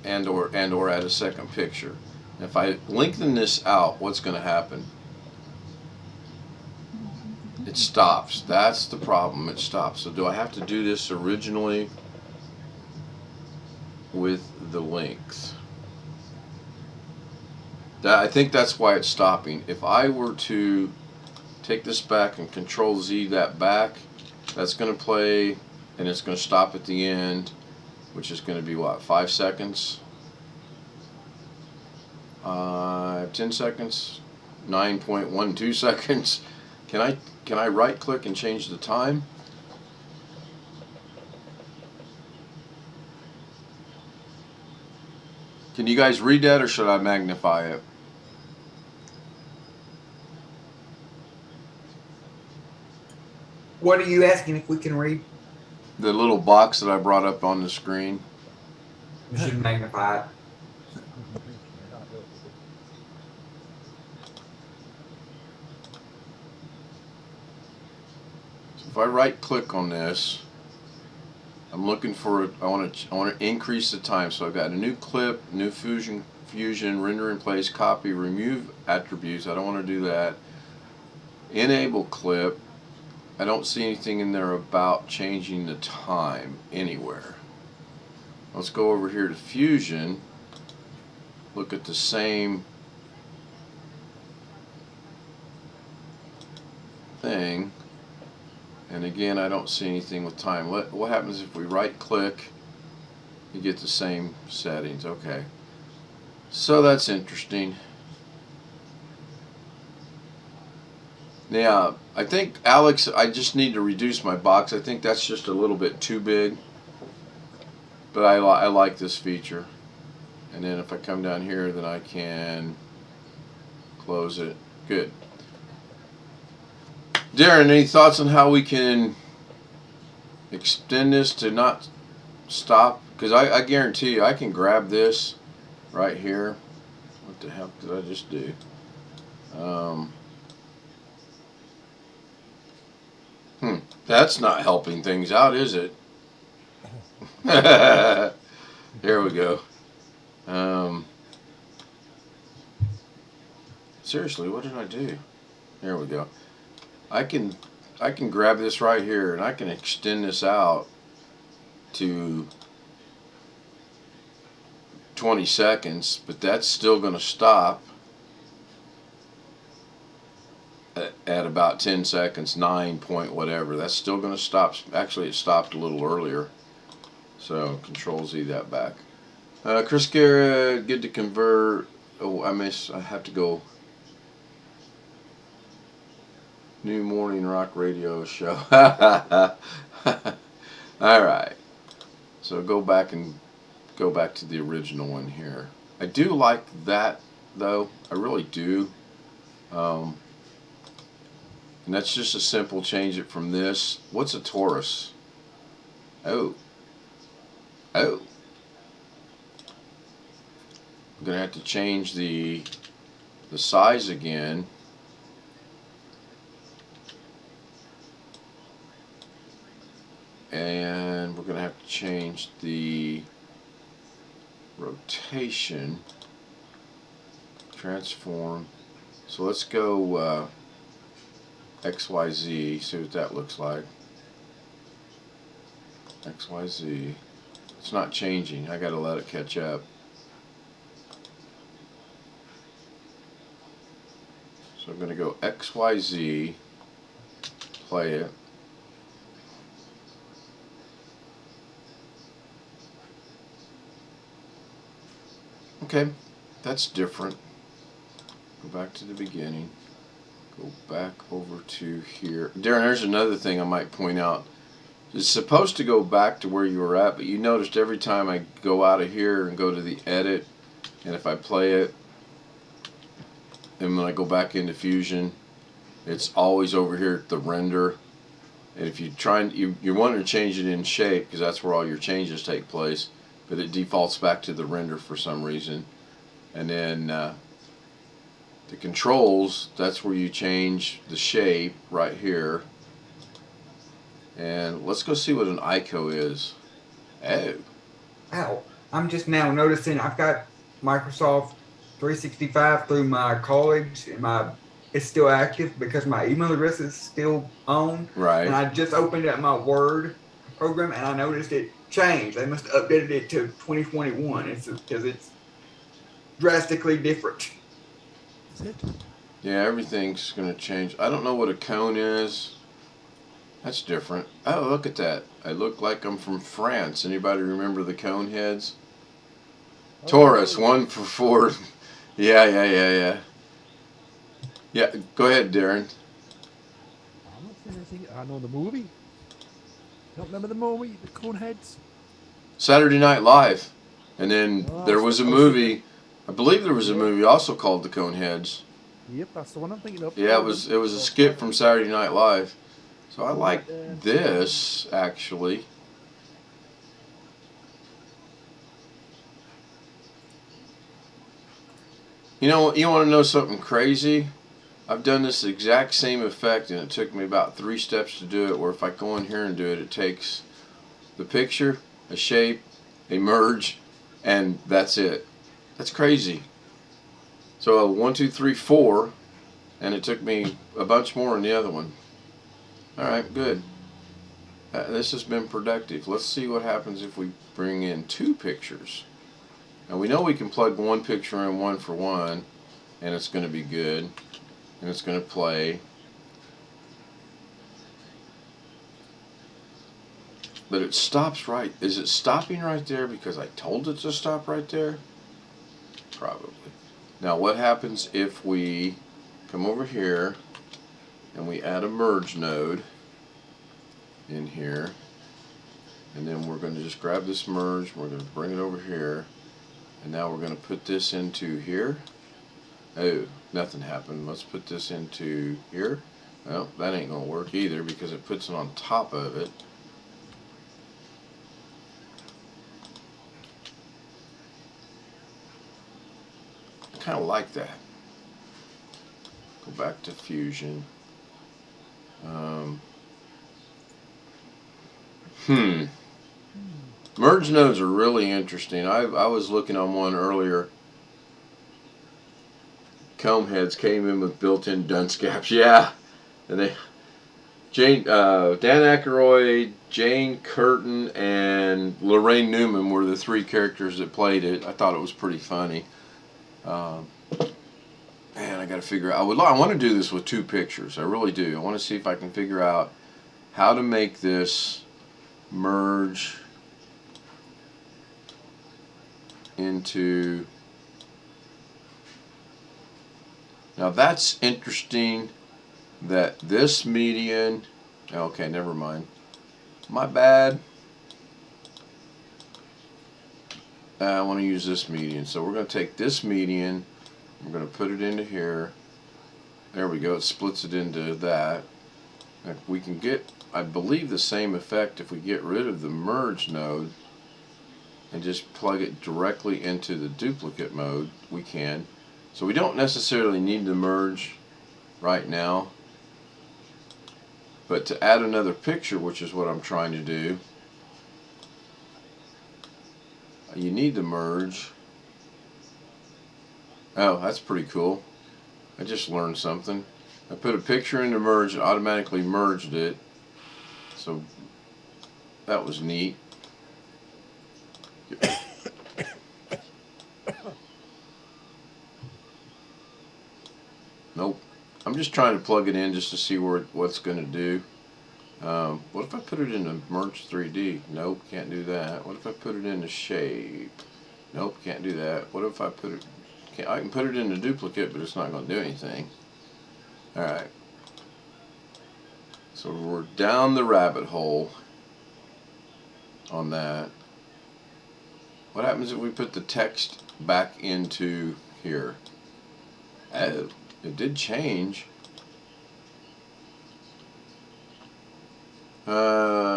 and or add a second picture? If I lengthen this out, what's going to happen? It stops. That's the problem. It stops. So do I have to do this originally with the length? I think that's why it's stopping. If I were to take this back and Control Z that back, that's going to play and it's going to stop at the end, which is going to be what, 5 seconds? 10 seconds, 9.12 seconds. Can I right click and change the time? Can you guys read that, or should I magnify it? What are you asking if we can read? The little box that I brought up on the screen. We should magnify it. So if I right click on this, I'm looking for I want to increase the time. So I've got a new clip, new fusion, render in place, copy, remove attributes. I don't want to do that. Enable clip. I don't see anything in there about changing the time anywhere. Let's go over here to Fusion. Look at the same thing. And again, I don't see anything with time. What happens if we right click? You get the same settings. Okay. So that's interesting. Now, I think, Alex, I just need to reduce my box. I think that's just a little bit too big. But I like this feature. And then if I come down here, then I can close it. Good. Darren, any thoughts on how we can extend this to not stop? Because I guarantee you, I can grab this right here. What the hell did I just do? That's not helping things out, is it? Here we go. Seriously, what did I do? There we go. I can grab this right here and I can extend this out to 20 seconds, but that's still going to stop at about 10 seconds, 9 point whatever. That's still going to stop. Actually, it stopped a little earlier. So Control Z that back. Chris Guerra, good to convert. Oh, I have to go. New morning rock radio show. Alright. So go back to the original one here. I do like that though. I really do. And that's just a simple change it from this. What's a torus? Oh. I'm gonna have to change the size again. And we're going to have to change the rotation, transform. So let's go XYZ, see what that looks like. XYZ. It's not changing. I got to let it catch up. So I'm going to go XYZ, play it. Okay, that's different. Go back to the beginning. Go back over to here. Darren, there's another thing I might point out. It's supposed to go back to where you were at, but you noticed every time I go out of here and go to the edit, and if I play it, and when I go back into Fusion, it's always over here at the render. And if you try and you want to change it in shape, because that's where all your changes take place, but it defaults back to the render for some reason. And then the controls, that's where you change the shape right here. And let's go see what an ICO is. Oh. Ow. I'm just now noticing I've got Microsoft 365 through my college, and it's still active because my email address is still on. Right. And I just opened up my Word program and I noticed it changed. They must have updated it to 2021. Because it's drastically different. Is it? Yeah, everything's going to change. I don't know what a cone is. That's different. Oh, look at that. I look like I'm from France. Anybody remember the cone heads? Taurus, 1 for 4. Yeah. Yeah, go ahead, Darren. I'm not saying anything. I know the movie. Don't remember the movie, the Coneheads? Saturday Night Live. And then Oh, there was a I was thinking, movie, I believe there was a yeah, movie also called The Coneheads. yep, that's the one I'm thinking of. Yeah, it was a So skit clever. from Saturday Night Live. So I Go like back there. this, actually. You know, you want to know something crazy? I've done this exact same effect, and it took me about 3 steps to do it, where if I go in here and do it, it takes the picture, a shape, a merge, and that's it. That's crazy. So 1, 2, 3, 4, and it took me a bunch more in the other one. Alright, good. This has been productive. Let's see what happens if we bring in 2 pictures. Now we know we can plug 1 picture in 1 for 1, and it's going to be good, and it's going to play. But it stops right. Is it stopping right there because I told it to stop right there? Probably. Now what happens if we come over here and we add a merge node in here, and then we're going to just grab this merge, we're going to bring it over here, and now we're going to put this into here. Oh, nothing happened. Let's put this into here. Well, that ain't going to work either because it puts it on top of it. I kind of like that. Go back to Fusion. Merge nodes are really interesting. I was looking on one earlier. Comb heads came in with built-in dunce caps. Yeah, and they Dan Aykroyd, Jane Curtin, and Lorraine Newman were the 3 characters that played it. I thought it was pretty funny. Man, I got to figure out. I want to do this with 2 pictures. I really do. I want to see if I can figure out how to make this merge into. Now that's interesting. That this median. Okay, never mind. My bad. I want to use this median. So we're going to take this median. We're going to put it into here. There we go. It splits it into that. We can get, I believe, the same effect if we get rid of the merge node and just plug it directly into the duplicate mode. We can. So we don't necessarily need the merge right now. But to add another picture, which is what I'm trying to do, you need the merge. Oh, that's pretty cool. I just learned something. I put a picture in the merge and automatically merged it. So that was neat. Nope. I'm just trying to plug it in just to see what's going to do. What if I put it into Merge 3D? Nope, can't do that. What if I put it into Shape? Nope, can't do that. What if I put it... I can put it into Duplicate, but it's not going to do anything. Alright. So we're down the rabbit hole on that. What happens if we put the text back into here? Oh, it did change.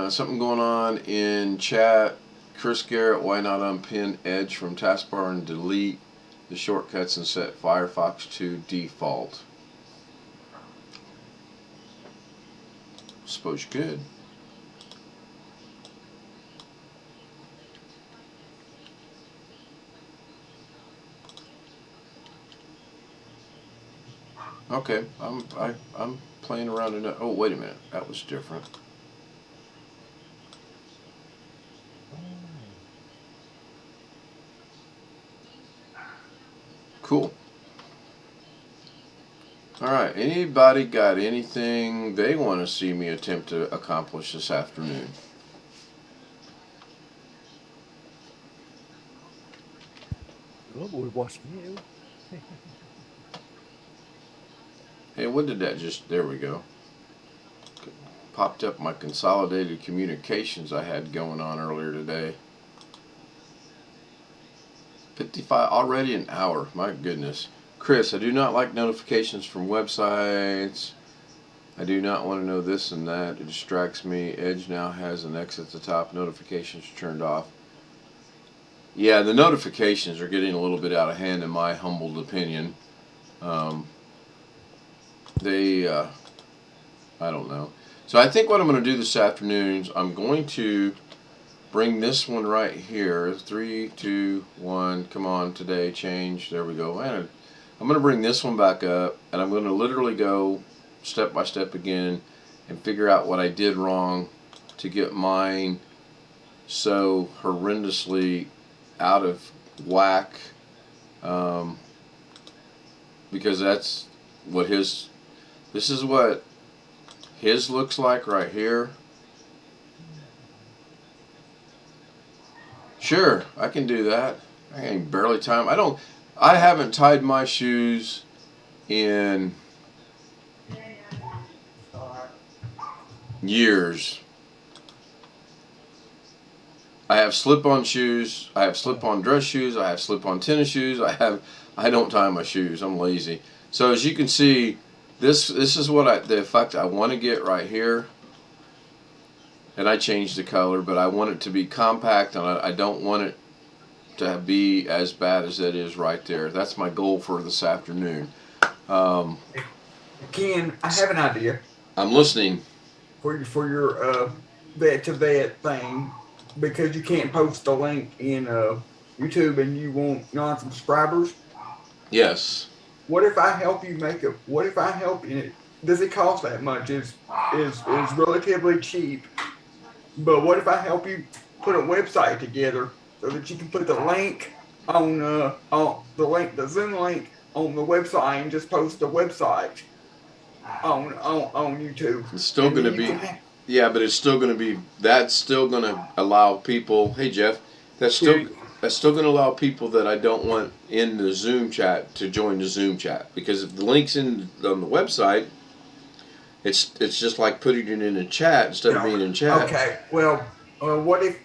Something going on in chat. Chris Garrett, why not unpin Edge from taskbar and delete the shortcuts and set Firefox to default? Suppose you could. Okay, I'm playing around in it. Oh, wait a minute, that was different. Cool. Alright, anybody got anything they want to see me attempt to accomplish this afternoon? Oh, we're watching you. Hey, what did that just, there we go. Popped up my consolidated communications I had going on earlier today. 55, already an hour, my goodness. Chris, I do not like notifications from websites. I do not want to know this and that. It distracts me. Edge now has an X at the top. Notifications turned off. Yeah, the notifications are getting a little bit out of hand in my humbled opinion. I don't know. So I think what I'm going to do this afternoon is I'm going to bring this one right here. 3, 2, 1. Come on, today, change. There we go. And I'm going to bring this one back up, and I'm going to literally go step by step again and figure out what I did wrong to get mine so horrendously out of whack, because that's what this is what his looks like right here. Sure, I can do that. I can barely tie them. I haven't tied my shoes in years. I have slip-on shoes. I have slip-on dress shoes. I have slip-on tennis shoes. I don't tie my shoes. I'm lazy. So as you can see, this is what the effect I want to get right here. And I changed the color, but I want it to be compact, and I don't want it to be as bad as it is right there. That's my goal for this afternoon. Ken, I have an idea I'm listening. for your vet to vet thing, because you can't post a link in YouTube and you want non-subscribers. Yes. What if I help you make it? What if I help you? Does it cost that much? Is relatively cheap. But what if I help you put a website together so that you can put the link on the Zoom link on the website and just post the website on YouTube? It's still going to be, yeah, but it's still going to be. That's still going to allow people. Hey Jeff, that's still going to allow people that I don't want in the Zoom chat to join the Zoom chat, because if the link's on the website, it's just like putting it in a chat instead of being in chat. Okay. Well, what if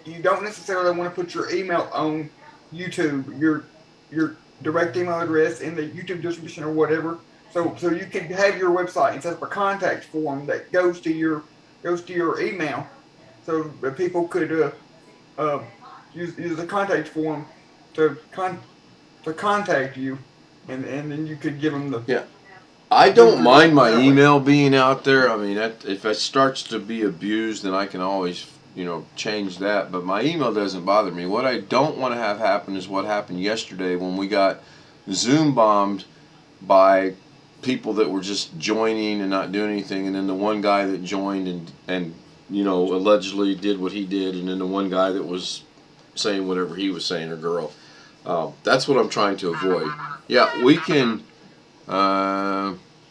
you don't necessarily want to put your email on YouTube, your direct email address in the YouTube description or whatever, so you can have your website and set up a contact form that goes to your email, so that people could use the contact form to contact you, and then you could give them the. Yeah. I don't mind my email being out there. I mean, if it starts to be abused, then I can always, change that. But my email doesn't bother me. What I don't want to have happen is what happened yesterday when we got Zoom bombed by people that were just joining and not doing anything, and then the one guy that joined and allegedly did what he did, and then the one guy that was saying whatever he was saying, or girl. That's what I'm trying to avoid. Yeah, we can.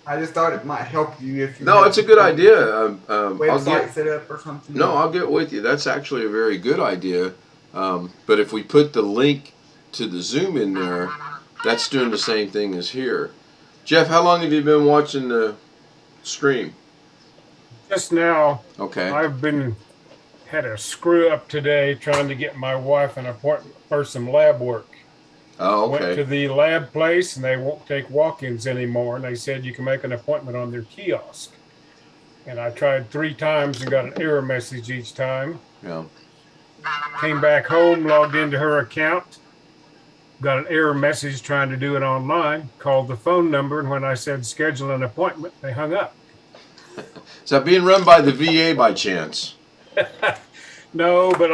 I just thought it might help you if you. No, it's a good idea. Website set up or something. No, I'll get with you. That's actually a very good idea. But if we put the link to the Zoom in there, that's doing the same thing as here. Jeff, how long have you been watching the stream? Just now. Okay. I've had a screw up today trying to get my wife an appointment for some lab work. Oh, okay. Went to the lab place and they won't take walk-ins anymore, and they said you can make an appointment on their kiosk. And I tried 3 times and got an error message each time. Yeah. Came back home, logged into her account, got an error message trying to do it online, called the phone number, and when I said schedule an appointment, they hung up. Is that being run by the VA by chance? No, but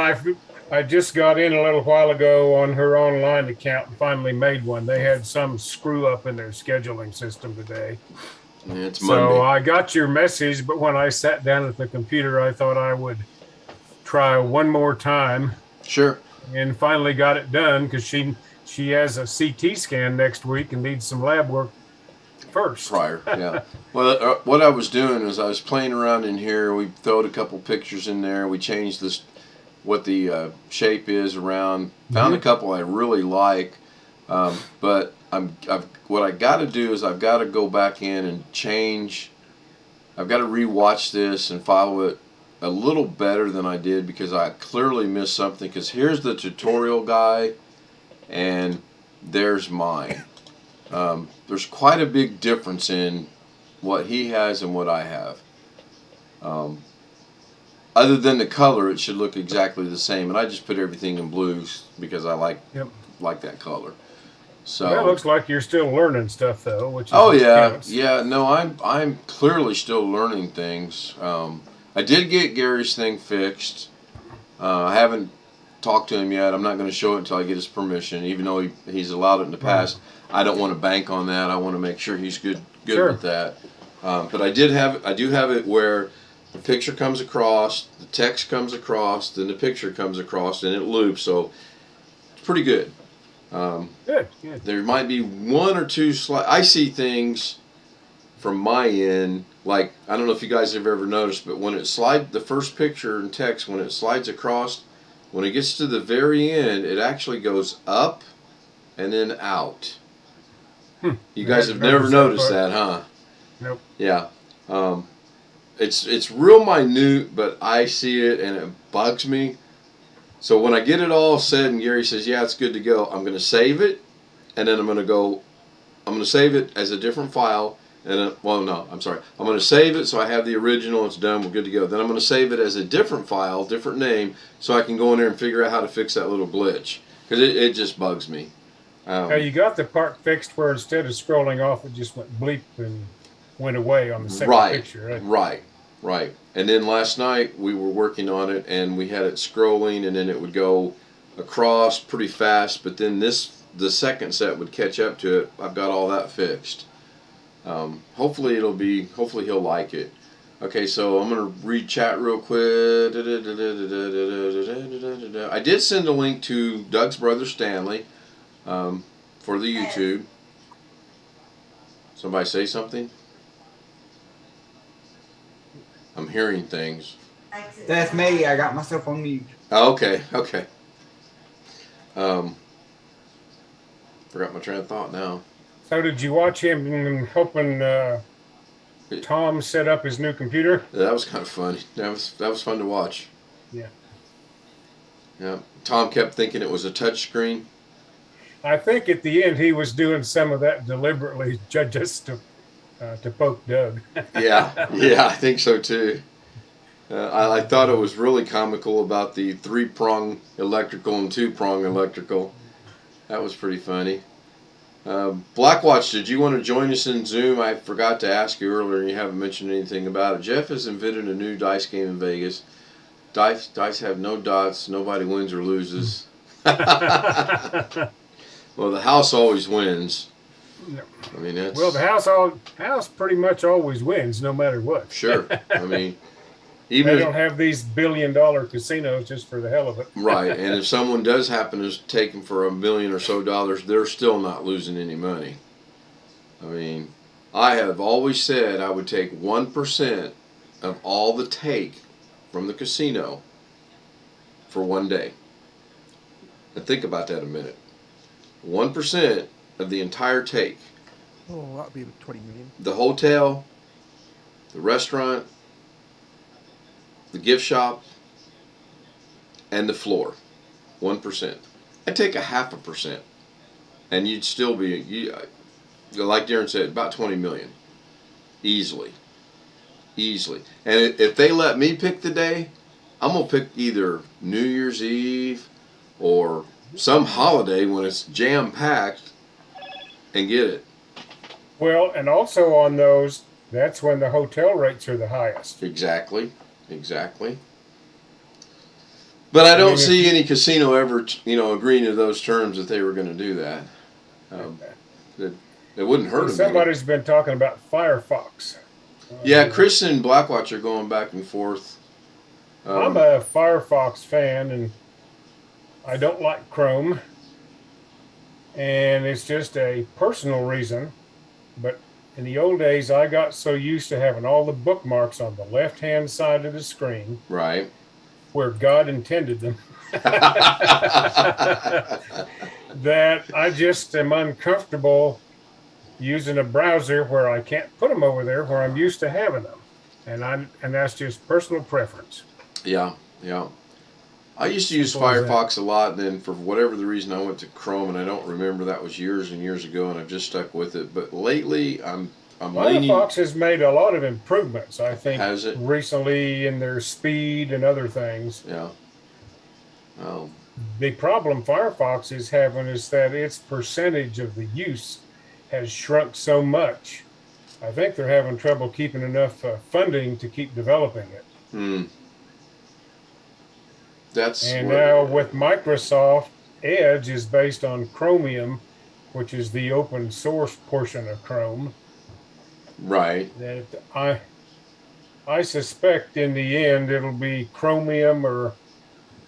I just got in a little while ago on her online account and finally made one. They had some screw up in their scheduling system today. Yeah, it's Monday. So I got your message, but when I sat down at the computer, I thought I would try one more time. Sure. And finally got it done, because she has a CT scan next week and needs some lab work first. Prior, yeah. Well, what I was doing is I was playing around in here. We throwed a couple pictures in there. We changed this what the shape is around. Found a couple I really like, but what I got to do is I've got to go back in and change. I've got to rewatch this and follow it a little better than I did because I clearly missed something. Because here's the tutorial guy, and there's mine. There's quite a big difference in what he has and what I have. Other than the color, it should look exactly the same, and I just put everything in blues because I like that color. So that looks like you're still learning stuff, though. Which is oh what yeah, counts. yeah. No, I'm clearly still learning things. I did get Gary's thing fixed. I haven't talked to him yet. I'm not going to show it until I get his permission, even though he's allowed it in the past. I don't want to bank on that. I want to make sure he's good Sure. with that. But I do have it where the picture comes across, the text comes across, then the picture comes across, and it loops. So it's pretty good. Good. There might be one or two I see things from my end, like I don't know if you guys have ever noticed, but when it slides, the first picture in text, when it slides across, when it gets to the very end, it actually goes up and then out. You guys have never noticed that, huh? Nope. Yeah. It's real minute, but I see it and it bugs me. So when I get it all said and Gary says, yeah, it's good to go, I'm going to save it, and then I'm going to save it as a different file, and then, I'm going to save it so I have the original, it's done, we're good to go. Then I'm going to save it as a different file, different name, so I can go in there and figure out how to fix that little glitch, because it just bugs me. Now you got the part fixed where instead of scrolling off, it just went bleep and went away on the second picture, right? Right. And then last night we were working on it and we had it scrolling and then it would go across pretty fast, but then the second set would catch up to it. I've got all that fixed. Hopefully he'll like it. Okay, so I'm going to read chat real quick. I did send a link to Doug's brother Stanley for the YouTube. Somebody say something? I'm hearing things. That's me. I got myself on mute. Oh, okay. Forgot my train of thought now. So did you watch him helping Tom set up his new computer? That was kind of funny. That was fun to watch. Yeah. Yeah. Tom kept thinking it was a touch screen. I think at the end he was doing some of that deliberately just to poke Doug. Yeah, I think so too. I thought it was really comical about the 3-prong electrical and 2-prong electrical. That was pretty funny. Blackwatch, did you want to join us in Zoom? I forgot to ask you earlier and you haven't mentioned anything about it. Jeff has invented a new dice game in Vegas. Dice have no dots. Nobody wins or loses. Well, the house always wins. No. I mean, that's... Well, the house pretty much always wins, no matter what. Sure. I mean, even they don't have these billion-dollar casinos just for the hell of it. Right. And if someone does happen to take them for $1 million or so, they're still not losing any money. I mean, I have always said I would take 1% of all the take from the casino for one day. And think about that a minute. 1% of the entire take. Oh, that'd be 20 million. The hotel, the restaurant, the gift shop, and the floor. 1%. I'd take 0.5%. And you'd still be, like Darren said, about 20 million. Easily. And if they let me pick the day, I'm going to pick either New Year's Eve or some holiday when it's jam-packed and get it. Well, and also on those, that's when the hotel rates are the highest. Exactly. But I don't see any casino ever, agreeing to those terms that they were going to do that. It wouldn't hurt them. Somebody's been talking about Firefox. Yeah, Chris and Blackwatch are going back and forth. I'm a Firefox fan, and I don't like Chrome. And it's just a personal reason. But in the old days, I got so used to having all the bookmarks on the left-hand side of the screen. Right. where God intended them. That I just am uncomfortable using a browser where I can't put them over there where I'm used to having them. And that's just personal preference. Yeah, yeah. I used to use Simple as that. Firefox a lot, and then for whatever the reason, I went to Chrome, and I don't remember. That was years and years ago, and I've just stuck with it. But lately, I'm leaning. Firefox has made a lot of improvements, I think, Has it? recently in their speed and other things. Yeah. Oh, The problem Firefox is having is that its percentage of the use has shrunk so much. I think they're having trouble keeping enough funding to keep developing it. that's. And what- now with Microsoft, Edge is based on Chromium, which is the open source portion of Chrome. Right. That I suspect in the end it'll be Chromium or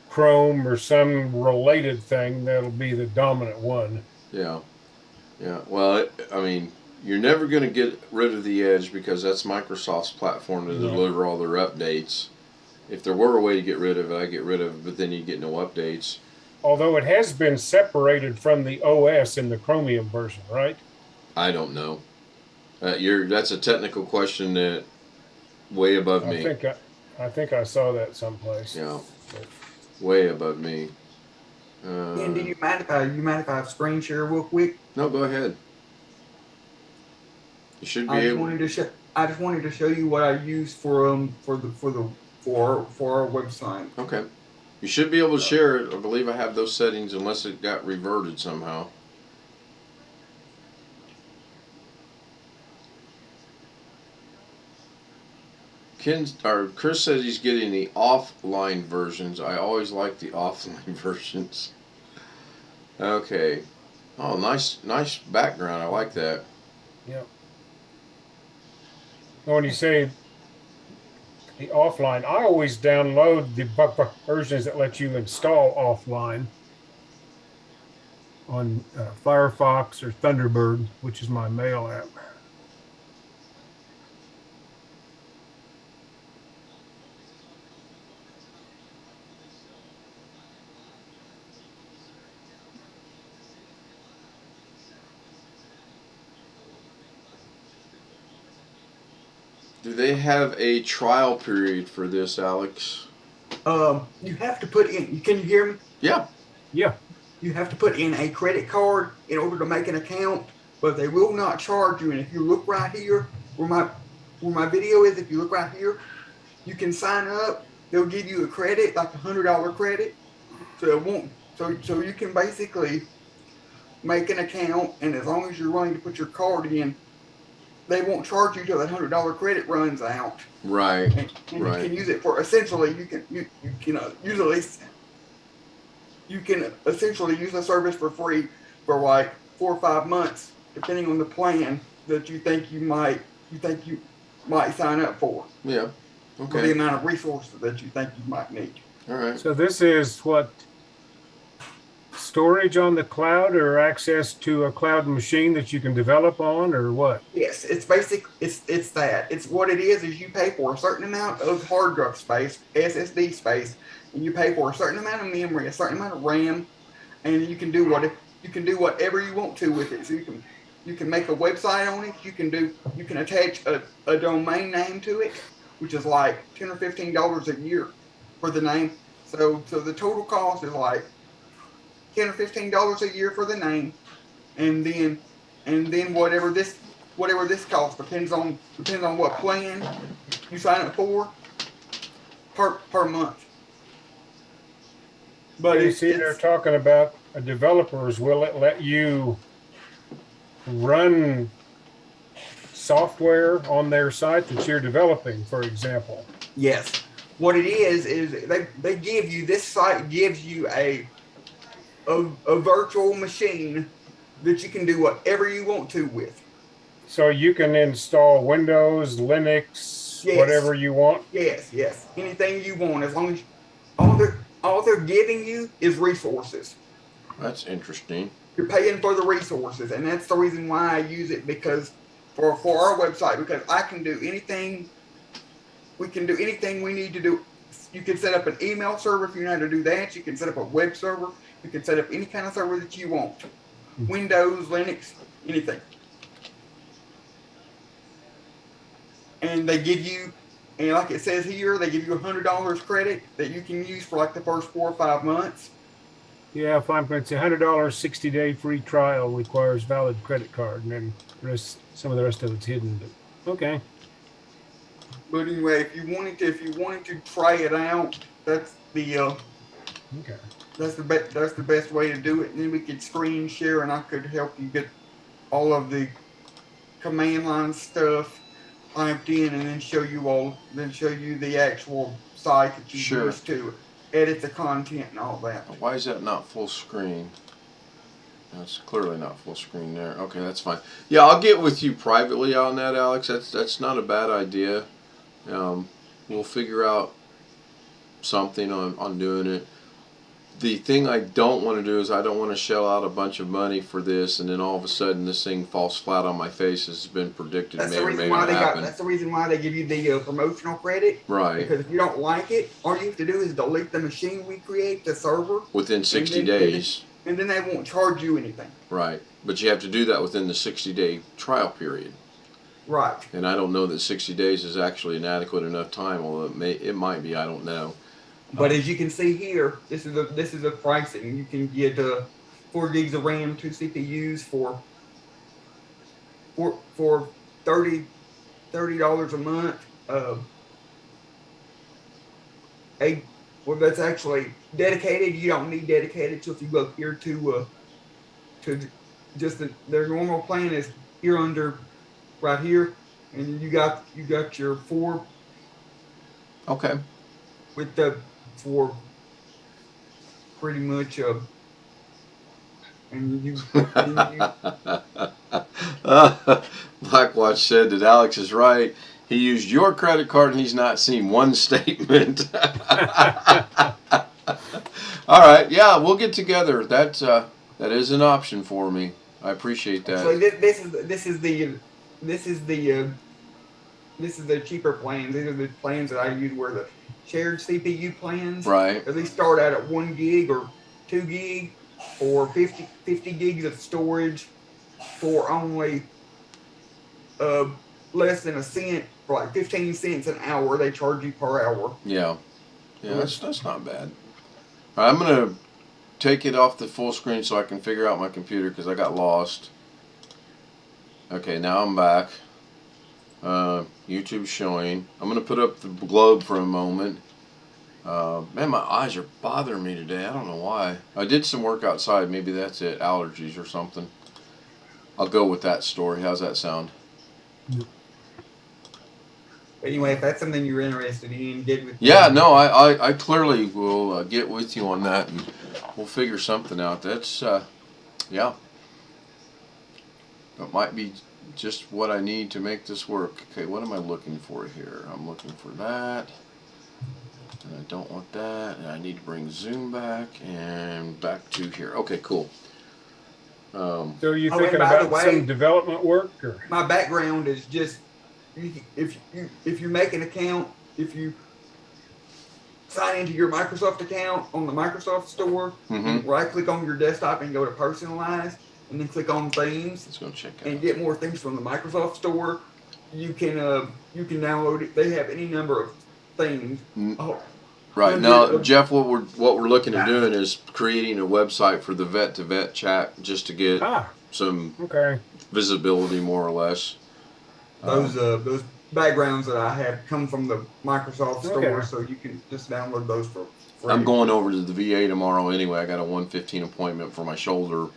Chrome or some related thing that'll be the dominant one. Yeah. Yeah. Well, I mean, you're never going to get rid of the Edge because that's Microsoft's platform to deliver all their updates. If there were a way to get rid of it, I'd get rid of it, but then you get no updates. Although it has been separated from the OS in the Chromium version, right? I don't know. That's a technical question that way above me. I think I saw that someplace. Yeah. Way above me. And do you mind if I screen share real quick? No, go ahead. You should be I just able. wanted to show you what I use for our website. Okay. You should be able to share it. I believe I have those settings unless it got reverted somehow. Chris says he's getting the offline versions. I always like the offline versions. Okay. Oh, nice background. I like that. Yep. When you say the offline, I always download the versions that let you install offline on Firefox or Thunderbird, which is my mail app. Do they have a trial period for this, Alex? You have to put in. Can you hear me? Yeah. Yeah. You have to put in a credit card in order to make an account, but they will not charge you. And if you look right here, where my video is, if you look right here, you can sign up. They'll give you a credit, like $100 credit. So it won't. So you can basically make an account, and as long as you're willing to put your card in, they won't charge you till that $100 credit runs out. Right. And Right. you can use it for essentially you can essentially use the service for free for like 4 or 5 months, depending on the plan that you think you might sign up for. Yeah. For the Okay. amount of resources that you think you might need. All right. So this is what, storage on the cloud or access to a cloud machine that you can develop on, or what? Yes, it's basic. It's that. It's what it is you pay for a certain amount of hard drive space, SSD space, and you pay for a certain amount of memory, a certain amount of RAM, and you can do whatever you want to with it. So you can make a website on it. You can attach a domain name to it, which is like $10 or $15 a year for the name. So the total cost is like $10 or $15 a year for the name, and then whatever this costs depends on what plan you sign up for per month. But You see, they're talking about developers. Will it let you run software on their site that you're developing, for example? yes, what it is they give you, this site gives you a virtual machine that you can do whatever you want to with. So you can install Windows, Linux, Yes. whatever you want. Yes, anything you want, as long as all they're giving you is resources. That's interesting. You're paying for the resources, and that's the reason why I use it, because for our website, because I can do anything. We can do anything we need to do You can set up an email server if you know how to do that. You can set up a web server. You can set up any kind of server that you want. Windows, Linux, anything. And they give you, and like it says here, they give you $100 credit that you can use for like the first 4 or 5 months. Yeah, fine. It's $100 60-day free trial requires valid credit card, and then some of the rest of it's hidden. But okay. But anyway, if you wanted to try it out, that's the Okay. that's the best way to do it. And then we could screen share, and I could help you get all of the command line stuff typed in, and then show you the actual site that you use to edit the content and all that. Why is that not full screen? That's clearly not full screen there. Okay, that's fine. Yeah, I'll get with you privately on that, Alex. That's not a bad idea. We'll figure out something on doing it. The thing I don't want to do is I don't want to shell out a bunch of money for this, and then all of a sudden this thing falls flat on my face as has been predicted. That's the reason why they give you the promotional credit. Right. Because if you don't like it, all you have to do is delete the machine we create, the server. Within 60 days. And then they won't charge you anything. Right. But you have to do that within the 60-day trial period. Right. And I don't know that 60 days is actually an adequate enough time, although it might be. I don't know. But as you can see here, this is a pricing. You can get 4 gigs of RAM, 2 CPUs for $30 a month. Well, that's actually dedicated. You don't need dedicated. So if you go up here to just their normal plan is here under right here, and you got your 4. Okay. With the for pretty much and you Blackwatch said that Alex is right. He used your credit card and he's not seen one statement. All right, yeah, we'll get together. That is an option for me. I appreciate that. So this is the cheaper plans. These are the plans that I use where the shared CPU plans. Right. They start out at 1 gig or 2 gig or 50 gigs of storage for only less than a cent, for like 15 cents an hour. They charge you per hour. Yeah. Yeah, that's not bad. All right, I'm going to take it off the full screen so I can figure out my computer because I got lost. Okay, now I'm back. YouTube's showing. I'm going to put up the globe for a moment. Man, my eyes are bothering me today. I don't know why. I did some work outside. Maybe that's it. Allergies or something. I'll go with that story. How's that sound? Anyway, if that's something you're interested in, get with me. Yeah, no, I clearly will get with you on that, and we'll figure something out. That's, yeah. It might be just what I need to make this work. Okay, what am I looking for here? I'm looking for that. And I don't want that. And I need to bring zoom back and back to here. Okay, cool. So are you thinking about some development work? Or? My background is just, if you make an account, if you sign into your Microsoft account on the Microsoft Store, right click on your desktop and go to personalize, and then click on themes. Let's go check it and out. Get more things from the Microsoft Store. You can download it. They have any number of things. Right now, Jeff, what we're looking at doing is creating a website for the vet to vet chat just to get some visibility, more or less. Those backgrounds that I have come from the Microsoft Store, so you can just download those for free. I'm going over to the VA tomorrow anyway. I got a 1:15 appointment for my shoulder,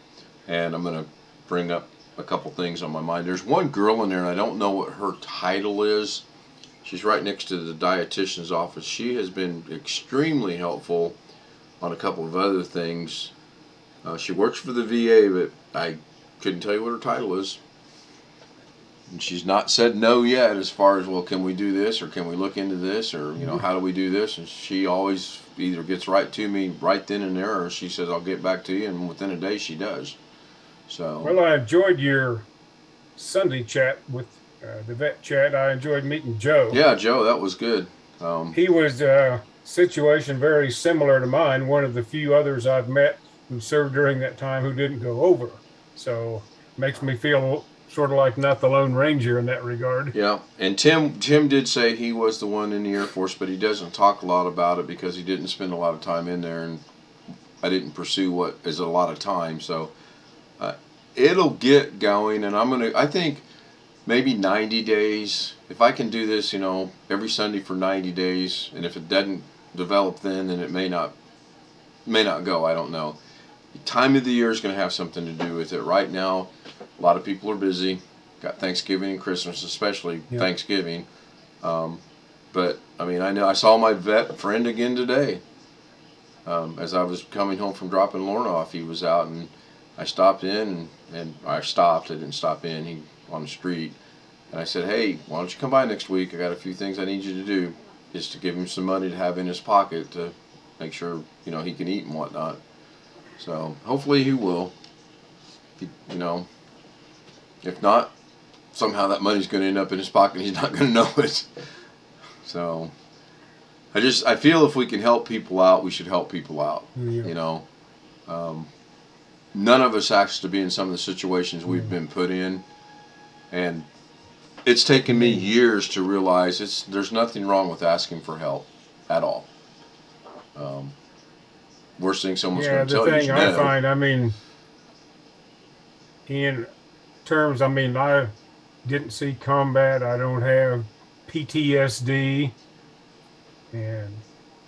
and I'm going to bring up a couple things on my mind. There's one girl in there, and I don't know what her title is. She's right next to the dietitian's office. She has been extremely helpful on a couple of other things. She works for the VA, but I couldn't tell you what her title is. And she's not said no yet as far as, well, can we do this, or can we look into this, or, you know, how do we do this? And she always either gets right to me right then and there, or she says, I'll get back to you, and within a day she does. So. Well, I enjoyed your Sunday chat with the vet chat. I enjoyed meeting Joe. Yeah, Joe, that was good. He was situation very similar to mine. One of the few others I've met who served during that time who didn't go over. So makes me feel sort of like not the Lone Ranger in that regard. Yeah, and Tim did say he was the one in the Air Force, but he doesn't talk a lot about it because he didn't spend a lot of time in there, and I didn't pursue what is a lot of time. So it'll get going, and I think maybe 90 days. If I can do this, every Sunday for 90 days, and if it doesn't develop then it may not go. I don't know. The time of the year is going to have something to do with it. Right now, a lot of people are busy. Got Thanksgiving and Christmas, especially Thanksgiving. But I mean, I saw my vet friend again today. As I was coming home from dropping Lorna off, he was out, and I stopped in, and I didn't stop in. He on the street, and I said, "Hey, why don't you come by next week? I got a few things I need you to do, just to give him some money to have in his pocket to make sure he can eat and whatnot." So hopefully he will. If not, somehow that money's going to end up in his pocket. And he's not going to know it. So I feel if we can help people out, we should help people out. Yeah. None of us has to be in some of the situations we've been put in, and it's taken me years to realize there's nothing wrong with asking for help at all. Worst thing someone's going to tell you is no. The thing I find, in terms, I didn't see combat. I don't have PTSD, and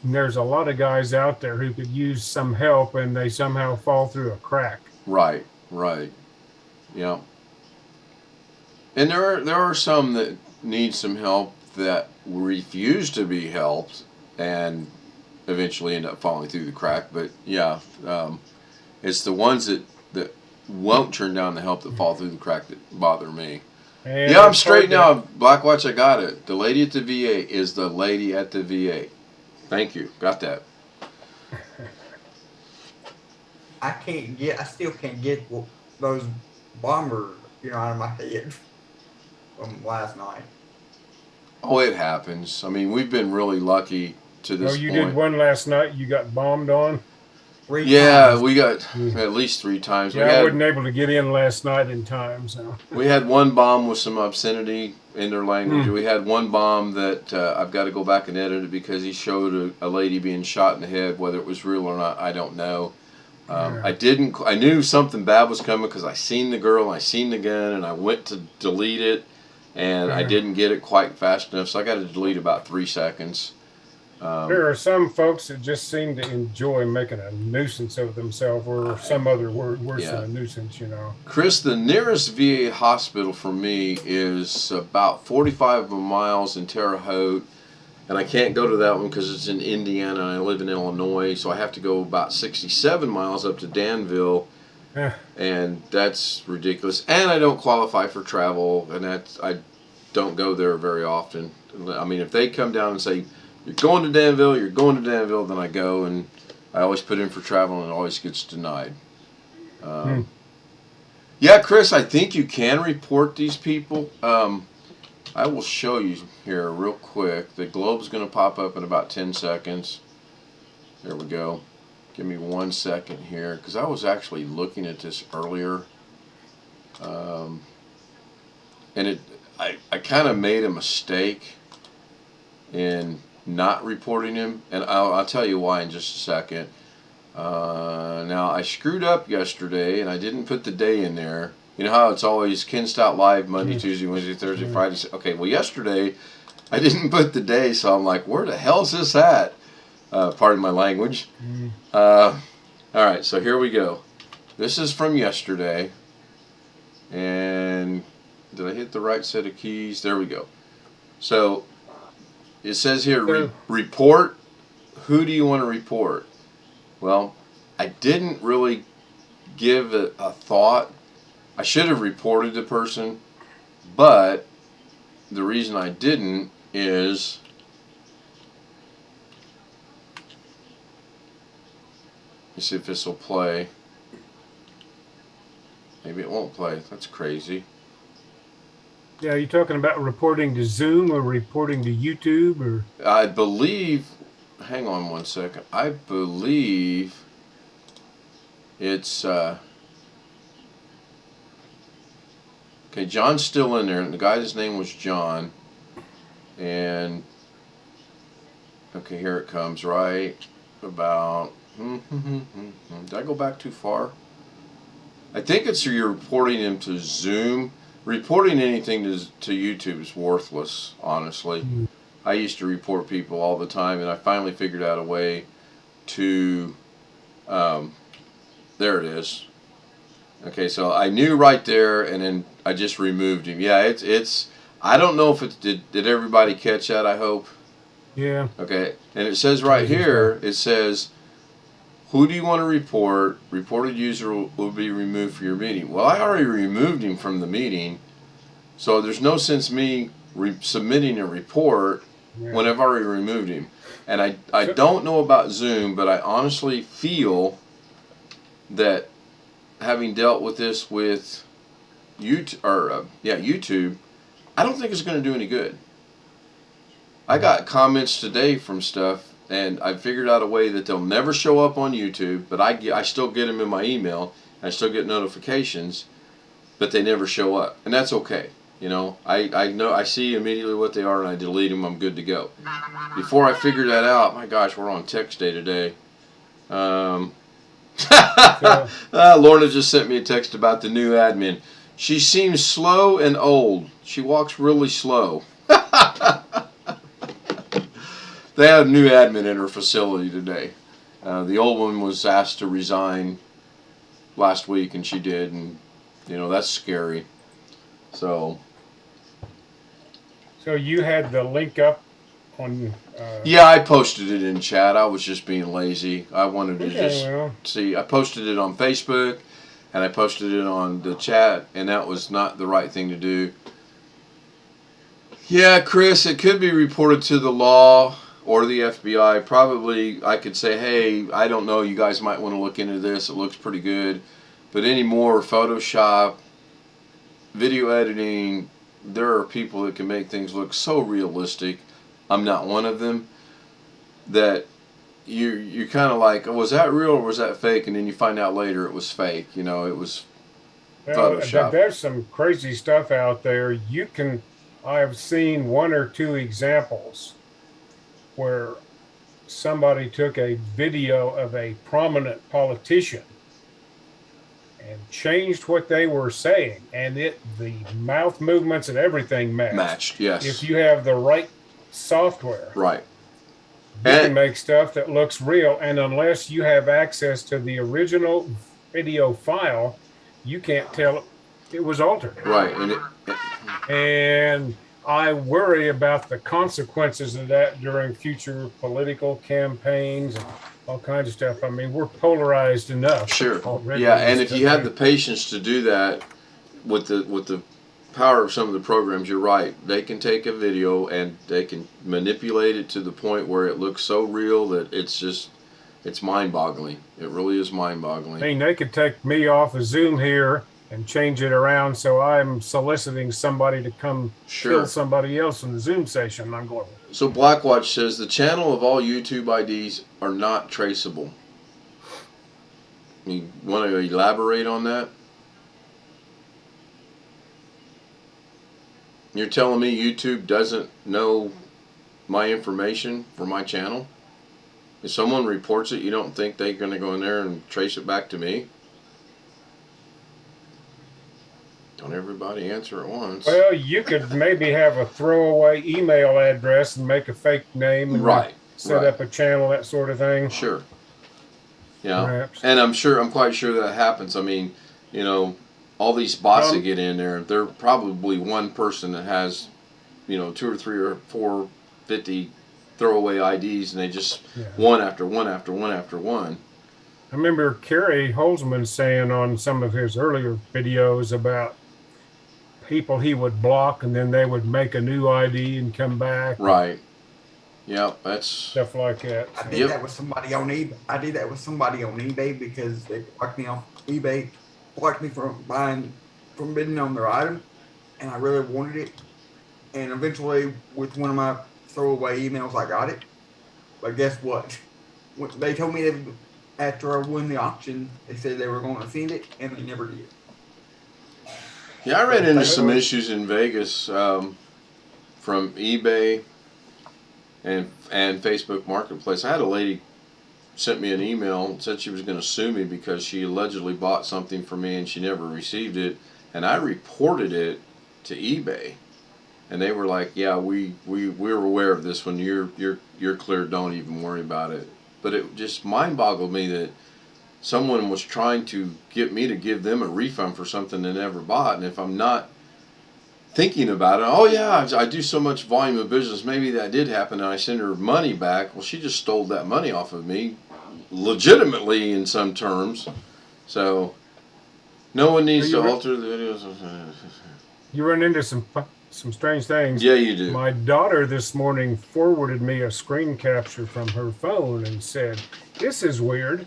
there's a lot of guys out there who could use some help, and they somehow fall through a crack. Right. Yeah. And there are some that need some help that refuse to be helped and eventually end up falling through the crack. But yeah, it's the ones that won't turn down the help that fall through the crack that bother me. And I'm straight now. Blackwatch, I got it. The lady at the VA is the lady at the VA. Thank you. Got that. I still can't get those bombers, out of my head from last night. Oh, it happens. We've been really lucky to this point. You did one last night. You got bombed on. 3 Yeah, times. we got at least 3 times. Yeah, I wasn't able to get in last night in time. So we had one bomb with some obscenity in their language. We had one bomb that I've got to go back and edit it because he showed a lady being shot in the head. Whether it was real or not, I don't know. I knew something bad was coming because I seen the girl and I seen the gun, and I went to delete it, and I didn't get it quite fast enough, so I got to delete about 3 seconds. There are some folks that just seem to enjoy making a nuisance of themselves, or some other word worse than a nuisance, Chris, the nearest VA hospital for me is about 45 miles in Terre Haute, and I can't go to that one because it's in Indiana and I live in Illinois, so I have to go about 67 miles up to Danville, and that's ridiculous. And I don't qualify for travel, and I don't go there very often. If they come down and say, you're going to Danville, then I go, and I always put in for travel, and it always gets denied. Yeah, Chris, I think you can report these people. I will show you here real quick. The globe's going to pop up in about 10 seconds. There we go. Give me 1 second here, because I was actually looking at this earlier. And I kind of made a mistake in not reporting him, and I'll tell you why in just a second. Now, I screwed up yesterday, and I didn't put the day in there. You know how it's always Ken Stout Live Monday, Tuesday, Wednesday, Thursday, Friday. Okay, well, yesterday I didn't put the day, so I'm like, where the hell is this at? Pardon my language. All right, so here we go. This is from yesterday, and did I hit the right set of keys? There we go. So it says here, report. Who do you want to report? Well, I didn't really give it a thought. I should have reported the person, but the reason I didn't is let's see if this will play. Maybe it won't play. That's crazy. Yeah, are you talking about reporting to Zoom or reporting to YouTube, or? I believe. hang on one second. I believe it's okay. John's still in there, and the guy's name was John. And okay, here it comes. Right about. Did I go back too far? I think it's you're reporting him to Zoom. Reporting anything to YouTube is worthless, honestly. I used to report people all the time, and I finally figured out a way to. There it is. Okay, so I knew right there, and then I just removed him. Yeah, it's. I don't know if it did. Everybody catch that? I hope. Yeah. Okay, and it says right here. It says, "Who do you want to report? Reported user will be removed from your meeting." Well, I already removed him from the meeting, so there's no sense me submitting a report when I've already removed him. And I don't know about Zoom, but I honestly feel that having dealt with this with YouTube, I don't think it's going to do any good. I got comments today from stuff, and I figured out a way that they'll never show up on YouTube, but I still get them in my email, and I still get notifications, but they never show up, and that's okay. You know, I know, I see immediately what they are, and I delete them. I'm good to go. Before I figured that out, my gosh, we're on text day today. Lorna just sent me a text about the new admin. She seems slow and old. She walks really slow. They had a new admin in her facility today. The old one was asked to resign last week, and she did, and you know, that's scary. So you had the link up on. Yeah, I posted it in chat. I was just being lazy. I wanted to see. I posted it on Facebook, and I posted it on the chat, and that was not the right thing to do. Yeah, Chris, it could be reported to the law or the FBI. Probably, I could say, hey, I don't know. You guys might want to look into this. It looks pretty good. But anymore, Photoshop, video editing, there are people that can make things look so realistic. I'm not one of them. That you're kind of like, oh, was that real or was that fake? And then you find out later it was fake. You know, it was Photoshop. There's some crazy stuff out there. I've seen one or two examples where somebody took a video of a prominent politician and changed what they were saying, and the mouth movements and everything matched. Yes. If you have the right software. Right. You can make stuff that looks real, and unless you have access to the original video file, you can't tell it was altered. Right. And I worry about the consequences of that during future political campaigns and all kinds of stuff. I mean, we're polarized enough. Sure. Already. Yeah, and if you had the patience to do that with the power of some of the programs, you're right. They can take a video and they can manipulate it to the point where it looks so real that it's mind-boggling. It really is mind-boggling. I mean, they could take me off of Zoom here and change it around so I'm soliciting somebody to come kill somebody else in the Zoom session. I'm going. So Blackwatch says the channel of all YouTube IDs are not traceable. You want to elaborate on that? You're telling me YouTube doesn't know my information for my channel? If someone reports it, you don't think they're going to go in there and trace it back to me? Don't everybody answer at once. Well, you could maybe have a throwaway email address and make a fake name and set up a channel, that sort of thing. Sure. Yeah. Perhaps. And I'm quite sure that happens. I mean, you know, all these bots that get in there, they're probably one person that has, you know, 2 or 3 or 4, 50 throwaway IDs, and they just one after one after one after one. I remember Kerry Holzman saying on some of his earlier videos about people he would block, and then they would make a new ID and come back. Right. Yeah, that's stuff like that. I did that with somebody on eBay. I did that with somebody on eBay because they blocked me off eBay, blocked me from bidding on their item, and I really wanted it. And eventually, with one of my throwaway emails, I got it. But guess what? They told me that after I won the auction, they said they were going to send it, and they never did. Yeah, I ran into Thank some you. issues in Vegas from eBay and Facebook Marketplace. I had a lady sent me an email and said she was going to sue me because she allegedly bought something from me and she never received it, and I reported it to eBay, and they were like, "Yeah, we're aware of this one. You're clear. Don't even worry about it." But it just mind boggled me that someone was trying to get me to give them a refund for something they never bought, and if I'm not thinking about it, oh yeah, I do so much volume of business, maybe that did happen, and I send her money back. Well, she just stole that money off of me, legitimately in some terms. So no one needs to alter the videos. You run into some strange things. Yeah, you do. My daughter this morning forwarded me a screen capture from her phone and said, "This is weird."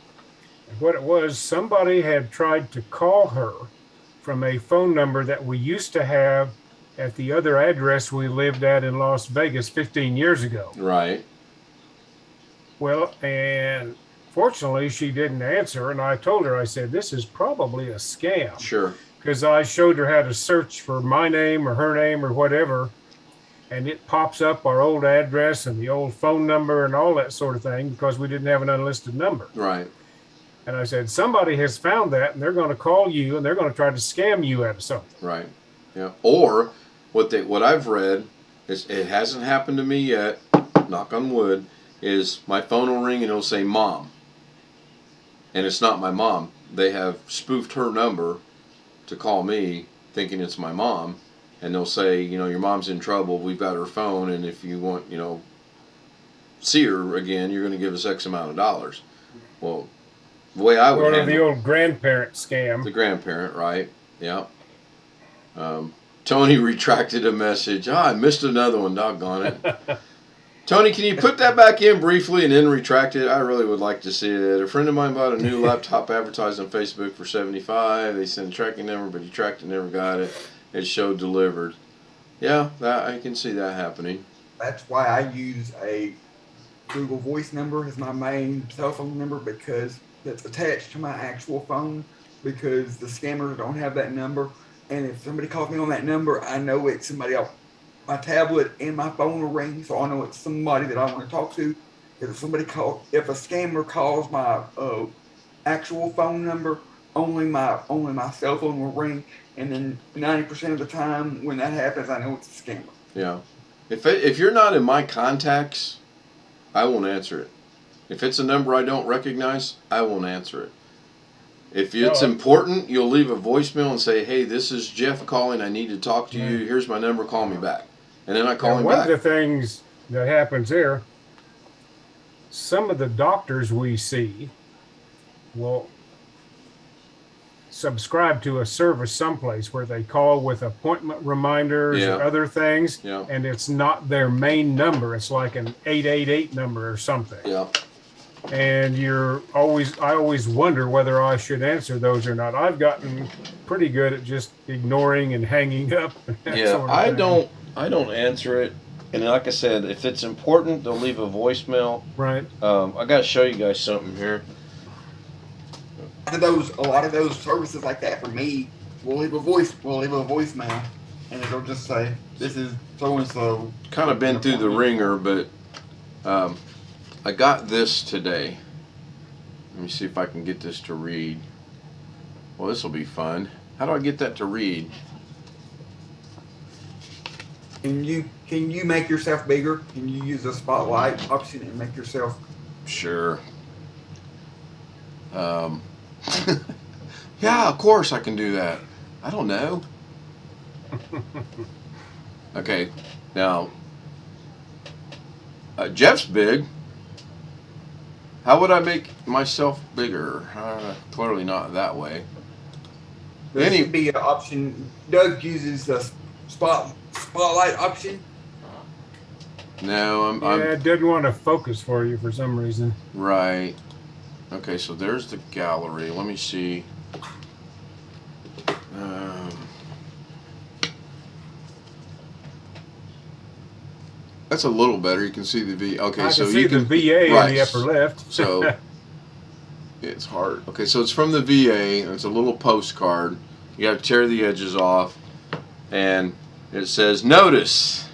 And what it was, somebody had tried to call her from a phone number that we used to have at the other address we lived at in Las Vegas 15 years ago. Right. Well, and fortunately, she didn't answer. And I told her, I said, "This is probably a scam." Sure. Because I showed her how to search for my name or her name or whatever. And it pops up our old address and the old phone number and all that sort of thing because we didn't have an unlisted number. Right. And I said, somebody has found that and they're going to call you and they're going to try to scam you out of something. Right. Yeah. Or what I've read is, it hasn't happened to me yet, knock on wood, is my phone will ring and it'll say mom. And it's not my mom. They have spoofed her number to call me thinking it's my mom, and they'll say, your mom's in trouble, we've got her phone, and if you want, see her again, you're going to give us X amount of dollars. Well, the way I would Or handle the old grandparent scam. the grandparent, right? Yeah. Tony retracted a message. I missed another one, doggone it. Tony, can you put that back in briefly and then retract it? I really would like to see it. A friend of mine bought a new laptop advertised on Facebook for $75. They sent a tracking number, but he tracked it, never got it. It showed delivered. Yeah, I can see that happening. That's why I use a Google Voice number as my main cell phone number, because that's attached to my actual phone, because the scammers don't have that number. And if somebody calls me on that number, I know it's somebody else. My tablet and my phone will ring, so I know it's somebody that I want to talk to. If a scammer calls my actual phone number, only my cell phone will ring, and then 90% of the time when that happens, I know it's a scammer. Yeah. If you're not in my contacts, I won't answer it. If it's a number I don't recognize, I won't answer it. If it's important, you'll leave a voicemail and say, "Hey, this is Jeff calling. I need to talk to you. Here's my number. Call me back." And then I call him One back. of the things that happens there, some of the doctors we see will subscribe to a service someplace where they call with appointment reminders or other things, and it's not their main number. It's like an 888 number or something. Yeah. And I always wonder whether I should answer those or not. I've gotten pretty good at just ignoring and hanging up. And that sort of thing. I don't answer it. And like I said, if it's important, they'll leave a voicemail. Right. I got to show you guys something here. A lot of those services like that for me will leave a voicemail, and it'll just say, "This is so and so." Kind of been through the ringer, but I got this today. Let me see if I can get this to read. Well, this will be fun. How do I get that to read? Can you make yourself bigger? Can you use the spotlight option and make yourself? Sure. Yeah, of course I can do that. I don't know. Okay, now Jeff's big. How would I make myself bigger? Clearly not that way. There should be an option. Doug uses the spotlight option. No, it didn't want to focus for you for some reason. Right. Okay, so there's the gallery. Let me see. That's a little better. You can see the V. Okay, I so can see you the can VA right. in the upper left. So it's hard. Okay, so it's from the VA, and it's a little postcard. You got to tear the edges off, and it says, "Notice.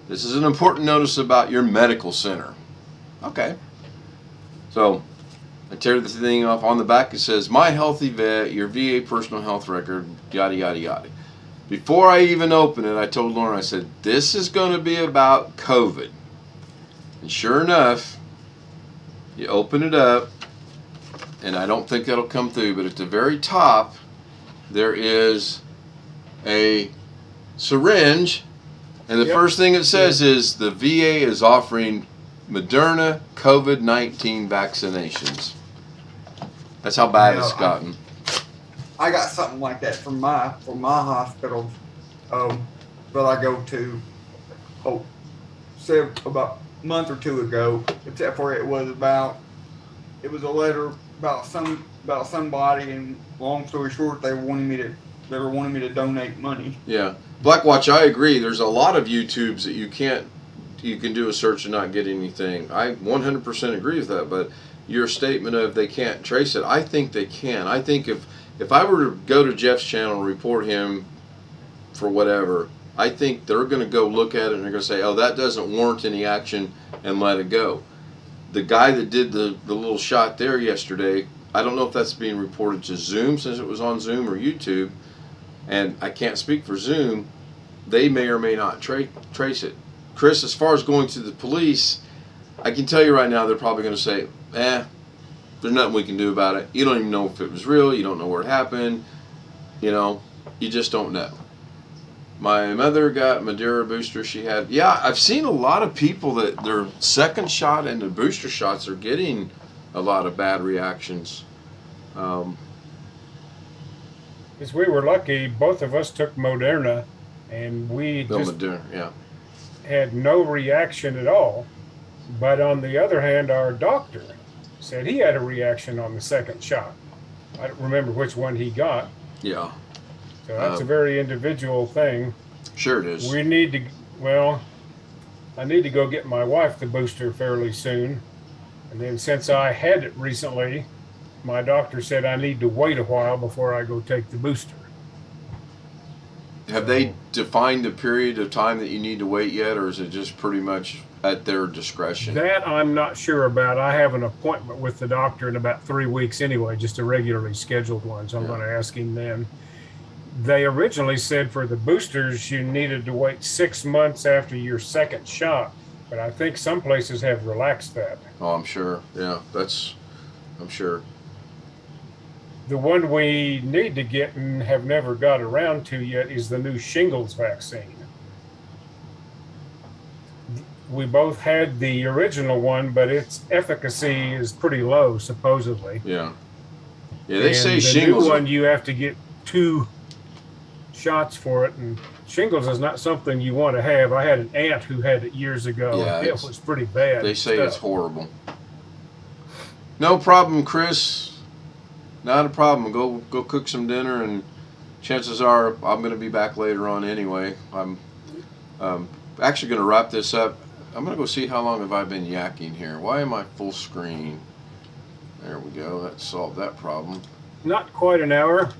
This is an important notice about your medical center." Okay. So I tear the thing off. On the back it says, "My Healthy Vet, your VA personal health record, yada yada yada." Before I even opened it, I told Lauren, I said, "This is going to be about COVID." And sure enough, you open it up, and I don't think that'll come through, but at the very top, there is a syringe, and the Yep. first thing it says is the VA is offering Moderna COVID-19 vaccinations. That's how bad Yeah, it's gotten. I got something like that from my hospital that I go to. Say about a month or two ago. Except for it was a letter about somebody, and long story short, they were wanting me to donate money. Yeah, Blackwatch, I agree. There's a lot of YouTubes that you can do a search and not get anything. I 100% agree with that. But your statement of they can't trace it, I think they can. I think if I were to go to Jeff's channel and report him for whatever, I think they're going to go look at it and they're going to say, "Oh, that doesn't warrant any action," and let it go. The guy that did the little shot there yesterday, I don't know if that's being reported to Zoom since it was on Zoom or YouTube, and I can't speak for Zoom. They may or may not trace it. Chris, as far as going to the police, I can tell you right now they're probably going to say, there's nothing we can do about it. You don't even know if it was real. You don't know where it happened. You just don't know. My mother got Madeira booster. I've seen a lot of people that their second shot and the booster shots are getting a lot of bad reactions. Because we were lucky, both of us took Moderna, and we just had no reaction at all. But on the other hand, our doctor said he had a reaction on the second shot. I don't remember which one he got. Yeah. So that's a very individual thing. Sure it is. I need to go get my wife the booster fairly soon. And then since I had it recently, my doctor said I need to wait a while before I go take the booster. Have they defined the period of time that you need to wait yet, or is it just pretty much at their discretion? That I'm not sure about. I have an appointment with the doctor in about 3 weeks anyway, just a regularly scheduled one, so I'm going to ask him then. They originally said for the boosters you needed to wait 6 months after your second shot, but I think some places have relaxed that. Oh, I'm sure. Yeah, I'm sure. The one we need to get and have never got around to yet is the new shingles vaccine. We both had the original one, but its efficacy is pretty low, supposedly. Yeah. Yeah, they say the shingles. New one, you have to get 2 shots for it, and shingles is not something you want to have. I had an aunt who had it years ago. Yeah, it was pretty bad. They say it's horrible. No problem, Chris. Not a problem. Go cook some dinner, and chances are I'm going to be back later on anyway. I'm actually going to wrap this up. I'm going to go see how long have I been yakking here. Why am I full screen? There we go. That solved that problem. Not quite an hour.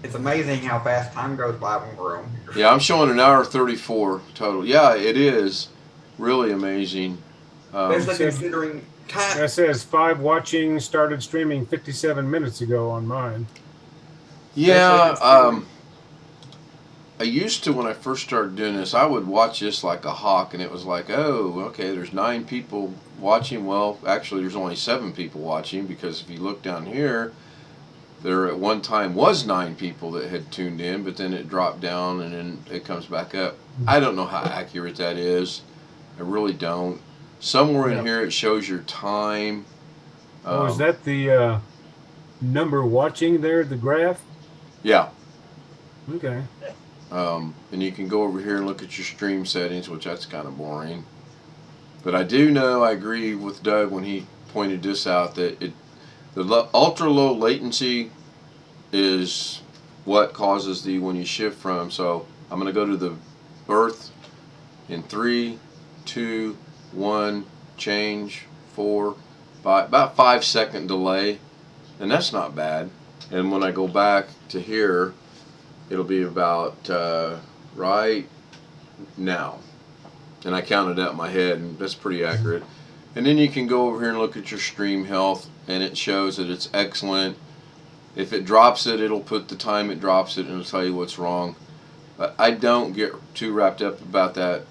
It's amazing how fast time goes by when we're on here. Yeah, I'm showing an hour 34 total. Yeah, it is really amazing. Especially considering time. That says 5 watching, started streaming 57 minutes ago on mine. Yeah, I used to, when I first started doing this, I would watch this like a hawk, and it was like, oh, okay, there's 9 people watching. Well, actually, there's only 7 people watching, because if you look down here, there at one time was 9 people that had tuned in, but then it dropped down and then it comes back up. I don't know how accurate that is. I really don't. Somewhere in here it shows your time. Oh, is that the number watching there, the graph? Yeah. Okay. And you can go over here and look at your stream settings, which that's kind of boring. But I do know, I agree with Doug when he pointed this out, that the ultra low latency is what causes when you shift from. So I'm going to go to the birth in 3, 2, 1, change, 4, 5, about 5-second delay, and that's not bad. And when I go back to here, it'll be about right now. And I counted out in my head, and that's pretty accurate. And then you can go over here and look at your stream health, and it shows that it's excellent. If it drops it, it'll put the time it drops it, and it'll tell you what's wrong. But I don't get too wrapped up about that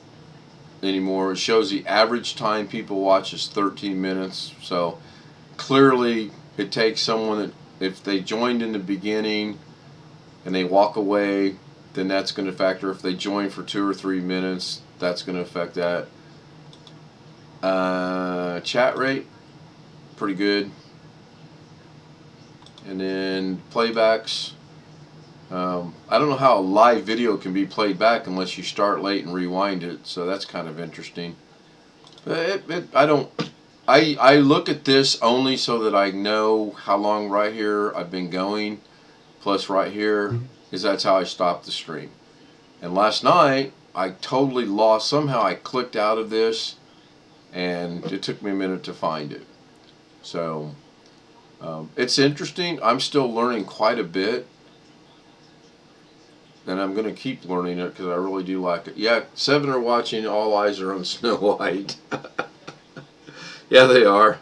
anymore. It shows the average time people watch is 13 minutes. So clearly it takes someone that, if they joined in the beginning and they walk away, then that's going to factor. If they join for 2 or 3 minutes, that's going to affect that. Chat rate, pretty good. And then playbacks. I don't know how a live video can be played back unless you start late and rewind it, so that's kind of interesting. But I look at this only so that I know how long right here I've been going, plus right here, is that's how I stopped the stream. And last night, I totally lost, somehow I clicked out of this, and it took me a minute to find it. So, it's interesting. I'm still learning quite a bit. And I'm going to keep learning it because I really do like it. Yeah, 7 are watching. All eyes are on Snow White. Yeah, they are.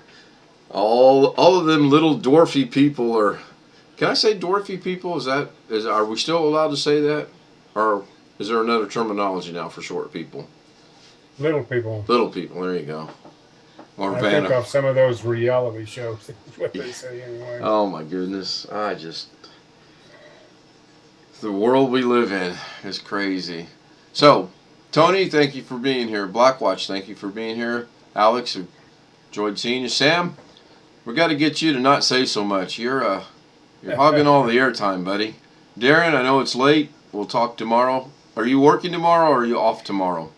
All of them little dwarfy people are. Can I say dwarfy people? Are we still allowed to say that, or is there another terminology now for short people? Little people. Little people. There you go. Or I think of some of those reality shows. That's what they say anyway. Oh my goodness! The world we live in is crazy. So, Tony, thank you for being here. Blackwatch, thank you for being here. Alex, enjoyed seeing you. Sam, we got to get you to not say so much. You're hogging all the airtime, buddy. Darren, I know it's late. We'll talk tomorrow. Are you working tomorrow or are you off tomorrow?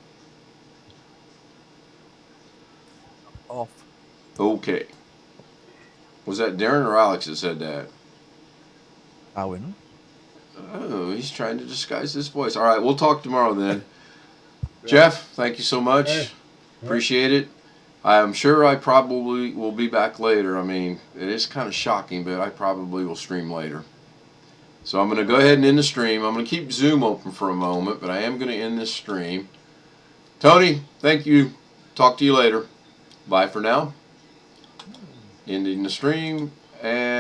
Off. Okay. Was that Darren or Alex that said that? Owen. Oh, he's trying to disguise his voice. All right, we'll talk tomorrow then. Jeff, thank you so much. Hey. Appreciate it. I'm sure I probably will be back later. I mean, it is kind of shocking, but I probably will stream later. So I'm going to go ahead and end the stream. I'm going to keep Zoom open for a moment, but I am going to end this stream. Tony, thank you. Talk to you later. Bye for now. Ending the stream. And